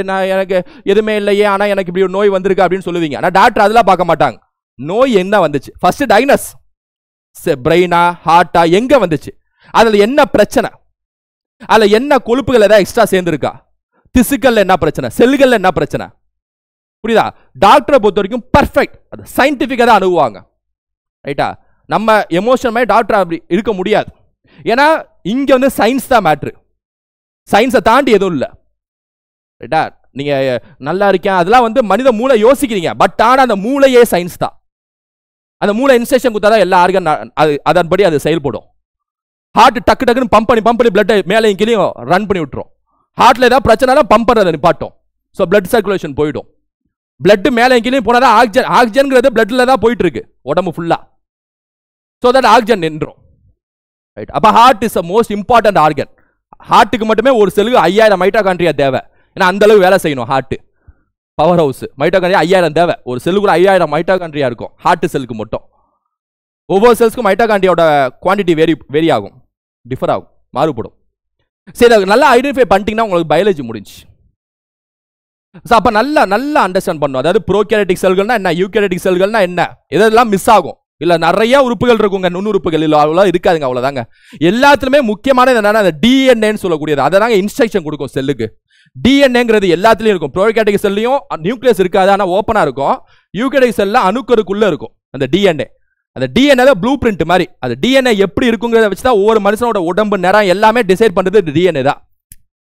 எதுவுமே இல்லையே, ஆனா எனக்கு இப்படி ஒரு நோய் வந்திருக்கு அப்படின்னு சொல்லுவீங்க. ஆனா டாக்டர் அதெல்லாம் பார்க்க மாட்டாங்க. நோய் என்ன வந்துச்சு, ஃபர்ஸ்ட் டயக்னஸ், பிரெயினா ஹார்ட்டா, எங்க வந்துச்சு, அதுல என்ன பிரச்சனை, அதுல என்ன கொழுப்புகள் ஏதாவது எக்ஸ்ட்ரா சேர்ந்துருக்கா, திசுக்கள்ல என்ன பிரச்சனை, செல்கள்ல என்ன பிரச்சனை. புரியுதா? டாக்டரை பொறுத்த வரைக்கும் பர்ஃபெக்ட், அது சயின்டிஃபிக்கா தான் அணுகுவாங்க. ரைட்டா? நம்ம எமோஷன் மாதிரி டாக்டர் அப்படி இருக்க முடியாது. ஏன்னா இங்க வந்து சயின்ஸ் தான் மேட்ரு, சயின்ஸை தாண்டி எதுவும் இல்லை. ரைட்டா? நீங்க நல்லா இருக்கேன் அதெல்லாம் வந்து மனித மூளை யோசிக்கிறீங்க, பட் ஆனா அந்த மூளையே சயின்ஸ் தான். அந்த மூளை இன்ஸ்ட்ரக்ஷன் கொடுத்தாதான் எல்லா ஆர்கன் அதன்படி அது செயல்படும். ஹார்ட் டக்கு டக்குன்னு பம்ப் பண்ணி பிளட் மேலையும் கீழையும் ரன் பண்ணி விட்டுரும். ஹார்ட்ல ஏதாவது பிரச்சனை பம்ப் பண்ணுறதை நிப்பாட்டும். ஸோ பிளட் சர்க்குலேஷன் போயிடும். பிளட் மேலையும் கீழையும் போனாதான் ஆக்சிஜன், ஆக்சிஜன்ங்கிறது பிளட்ல தான் போயிட்டு இருக்கு உடம்பு ஃபுல்லா. ஸோ தட் ஆக்சிஜன் நின்றும். ரைட்? அப்போ heart is the most important organ. ஹார்ட்டுக்கு மட்டுமே ஒரு செல்லுக்கு 5000 மைட்டோகாண்ட்ரியா தேவை. ஏன்னா அந்த அளவு வேலை செய்யணும். ஹார்ட் பவர் ஹவுஸ், மைட்டோகாண்ட்ரியா 5000 தேவை. ஒரு செல்லுக்குள்ள 5000 மைட்டோகாண்ட்ரியா இருக்கும் ஹார்ட் செல்லுக்கு மட்டும். ஒவ்வொரு செல்ஸ்க்கும் மைட்டோகாண்ட்ரியோட குவான்டிட்டி வேரி ஆகும், டிஃபர் ஆகும், மாறுபடும். சரி, நல்லா ஐடென்டிஃபை பண்ணிட்டீங்கன்னா உங்களுக்கு பயாலஜி முடிஞ்சு. அப்ப நல்லா அண்டர்ஸ்டாண்ட் பண்ணும். அதாவது ப்ரோகேரியோட்டிக் செல்கள்னா என்ன, யூகேரியோட்டிக் செல்கள்னா என்ன, இதெல்லாம் மிஸ் ஆகும். இல்ல நிறைய உறுப்புகள் இருக்குங்க, நுண்ணுறுப்புகள் இல்ல அவ்வளவு இருக்காதுங்க, அவ்வளவுதாங்க. எல்லாத்துலயுமே முக்கியமானது என்னன்னா அந்த டிஎன்ஏன்னு சொல்லக்கூடியது, அதாங்க இன்ஸ்ட்ரக்ஷன் கொடுக்கும் செல்லுக்கு. டிஎன்ஏங்கிறது எல்லாத்துலயும் இருக்கும். ப்ரோகேரியோட்டிக் செல்லையும் நியூக்ளியஸ் இருக்காது, ஆனா ஓப்பனா இருக்கும். யூகேரியோட்டிக் செல்ல அணுக்கருக்குள்ள இருக்கும் அந்த டிஎன்ஏ. அந்த டிஎன்ஏ ப்ளூ பிரிண்ட் மாதிரி. அது டிஎன்ஏ எப்படி இருக்குங்கிறத வச்சுதான் ஒவ்வொரு மனுஷனோட உடம்பு நிறம் எல்லாமே டிசைட் பண்றது டிஎன்ஏ தான்.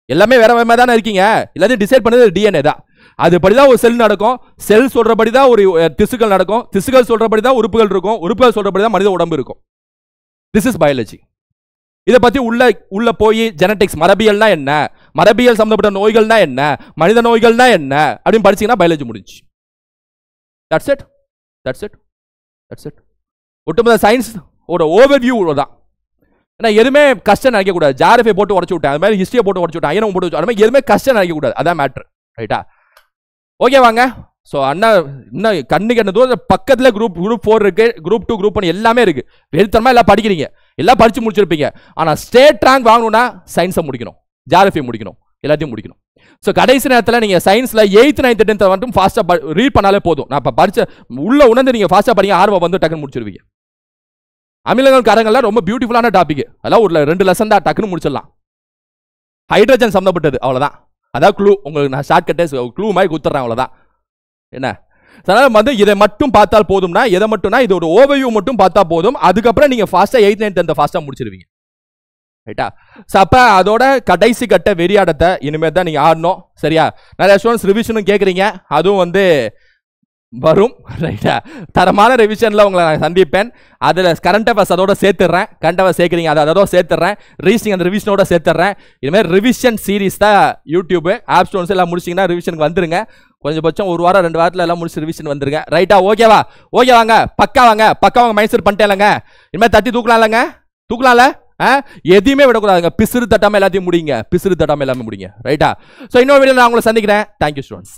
எல்லாமே வேற வேற தானே இருக்கீங்க, எல்லாத்தையும் டிசைட் பண்ணது டிஎன்ஏ தான். அதுபடி தான் ஒரு செல் நடக்கும், செல் சொல்றபடி தான் ஒரு திசுக்கள் நடக்கும், திசுக்கள் சொல்றபடி தான் உறுப்புகள் இருக்கும், உறுப்புகள் சொல்றபடி தான் மனித உடம்பு இருக்கும். This is biology. இதை பத்தி உள்ள போய் ஜெனடிக்ஸ், மரபியல்னா என்ன, மரபியல் சம்பந்தப்பட்ட நோய்கள்னா என்ன, மனித நோய்கள்னா என்ன அப்படின்னு படிச்சீங்கன்னா பயாலஜி முடிஞ்சு. That's it, that's it, that's it. ஒட்டுமொத்த சயின்ஸ் ஒரு ஓவர்வியூ தான். ஏன்னா எதுவுமே கஷ்டம் நினைக்க கூடாது. ஜாகிரபி போட்டு உடச்சு விட்டேன், அது மாதிரி ஹிஸ்டரியை போட்டு உடச்சு விட்டேன், ஐயனும் போட்டு அது மாதிரி எதுவுமே கஷ்டம் நினைக்க கூடாது. அதான் மேட்ரு. ரைட்டா? ஓகே வாங்க. ஸோ அண்ணா இன்னும் கண்ணுக்கு என்ன தூரம் பக்கத்தில் குரூப் 4 இருக்கு, குரூப் 2 குரூப் 1 எல்லாமே இருக்கு. வெறித்தனமா எல்லாம் படிக்கிறீங்க, எல்லாம் படிச்சு முடிச்சிருப்பீங்க. ஆனால் ஸ்டேட் ரேங்க் வாங்கணும்னா சயின்ஸை முடிக்கணும், ஜாகிரபி முடிக்கணும், எல்லாத்தையும் முடிக்கணும். ஸோ கடைசி நேரத்தில் நீங்கள் சயின்ஸில் 8th 9th 10th மட்டும் ஃபாஸ்ட்டாக ரீட் பண்ணாலே போதும். நான் இப்போ படிச்ச உள்ள உணர்ந்து நீங்கள் ஃபாஸ்ட்டாக படிங்க, ஆர்வம் வந்து டக்குன்னு முடிச்சிருவீங்க. அமிலங்கள் காரங்கள்லாம் ரொம்ப பியூட்டிஃபுல்லான டாபிக், அதெல்லாம் ஒரு 2 லெசன் தான், டக்குன்னு முடிச்சிடலாம். ஹைட்ரஜன் சம்மந்தப்பட்டது, அவ்வளோதான். அதான் க்ளூ. உங்களுக்கு நான் ஷார்ட் கட்டே க்ளூ மாதிரி கொடுத்துட்றேன், அவ்வளோதான். என்ன அதனால வந்து இதை மட்டும் பார்த்தால் போதும்னா, எதை மட்டும்னா இது ஒரு ஓவர்வியூ மட்டும் பார்த்தா போதும். அதுக்கப்புறம் நீங்கள் ஃபாஸ்ட்டாக 8th 9th 10th ஃபாஸ்ட்டாக முடிச்சிருவீங்க. ரைட்டா? ஸோ அப்போ அதோட கடைசி கட்ட வெறியாடத்தை இனிமேல் தான் நீங்கள் ஆடணும். சரியா? நிறைய ஸ்டூடெண்ட்ஸ் ரிவிஷனும் கேட்குறீங்க, அதுவும் வந்து வரும். ரைட்டா? தரமான ரிவிஷனில் உங்களை நான் சந்திப்பேன். அதில் கரண்ட் அஃபேர்ஸ் அதோட சேர்த்துறேன், கரண்ட் அஃபேர்ஸ் சேர்க்குறீங்க அதோட சேர்த்துறேன், ரீசிங் அந்த ரிவிஷனோட சேர்த்துறேன். இதுமாதிரி ரிவிஷன் சீரீஸ் தான் யூடியூப் ஆப் ஸ்டோன்ஸ் எல்லாம் முடிச்சிங்கன்னா ரிவிஷனுக்கு வந்துருங்க. கொஞ்சபட்சம் 1 வாரம் 2 வாரத்தில் எல்லாம் முடிச்சு ரிவிஷன் வந்துருங்க. ரைட்டா? ஓகேவா? ஓகே வாங்க, பக்கா வாங்க, பக்கா வாங்க. மைண்ட் செட் பண்ணிட்டேலங்க, இனிமேல் தட்டி தூக்கலாம்லங்க, தூக்கலாம்ல. எதையுமே விடக்கூடாதுங்க, பிசுறு தட்டாமல் எல்லாத்தையும் முடிங்க, பிசுறு தட்டாமல் எல்லாமே முடிங்க. ரைட்டா? ஸோ இன்னொரு வீடியோ நான் உங்களை சந்திக்கிறேன். Thank you students.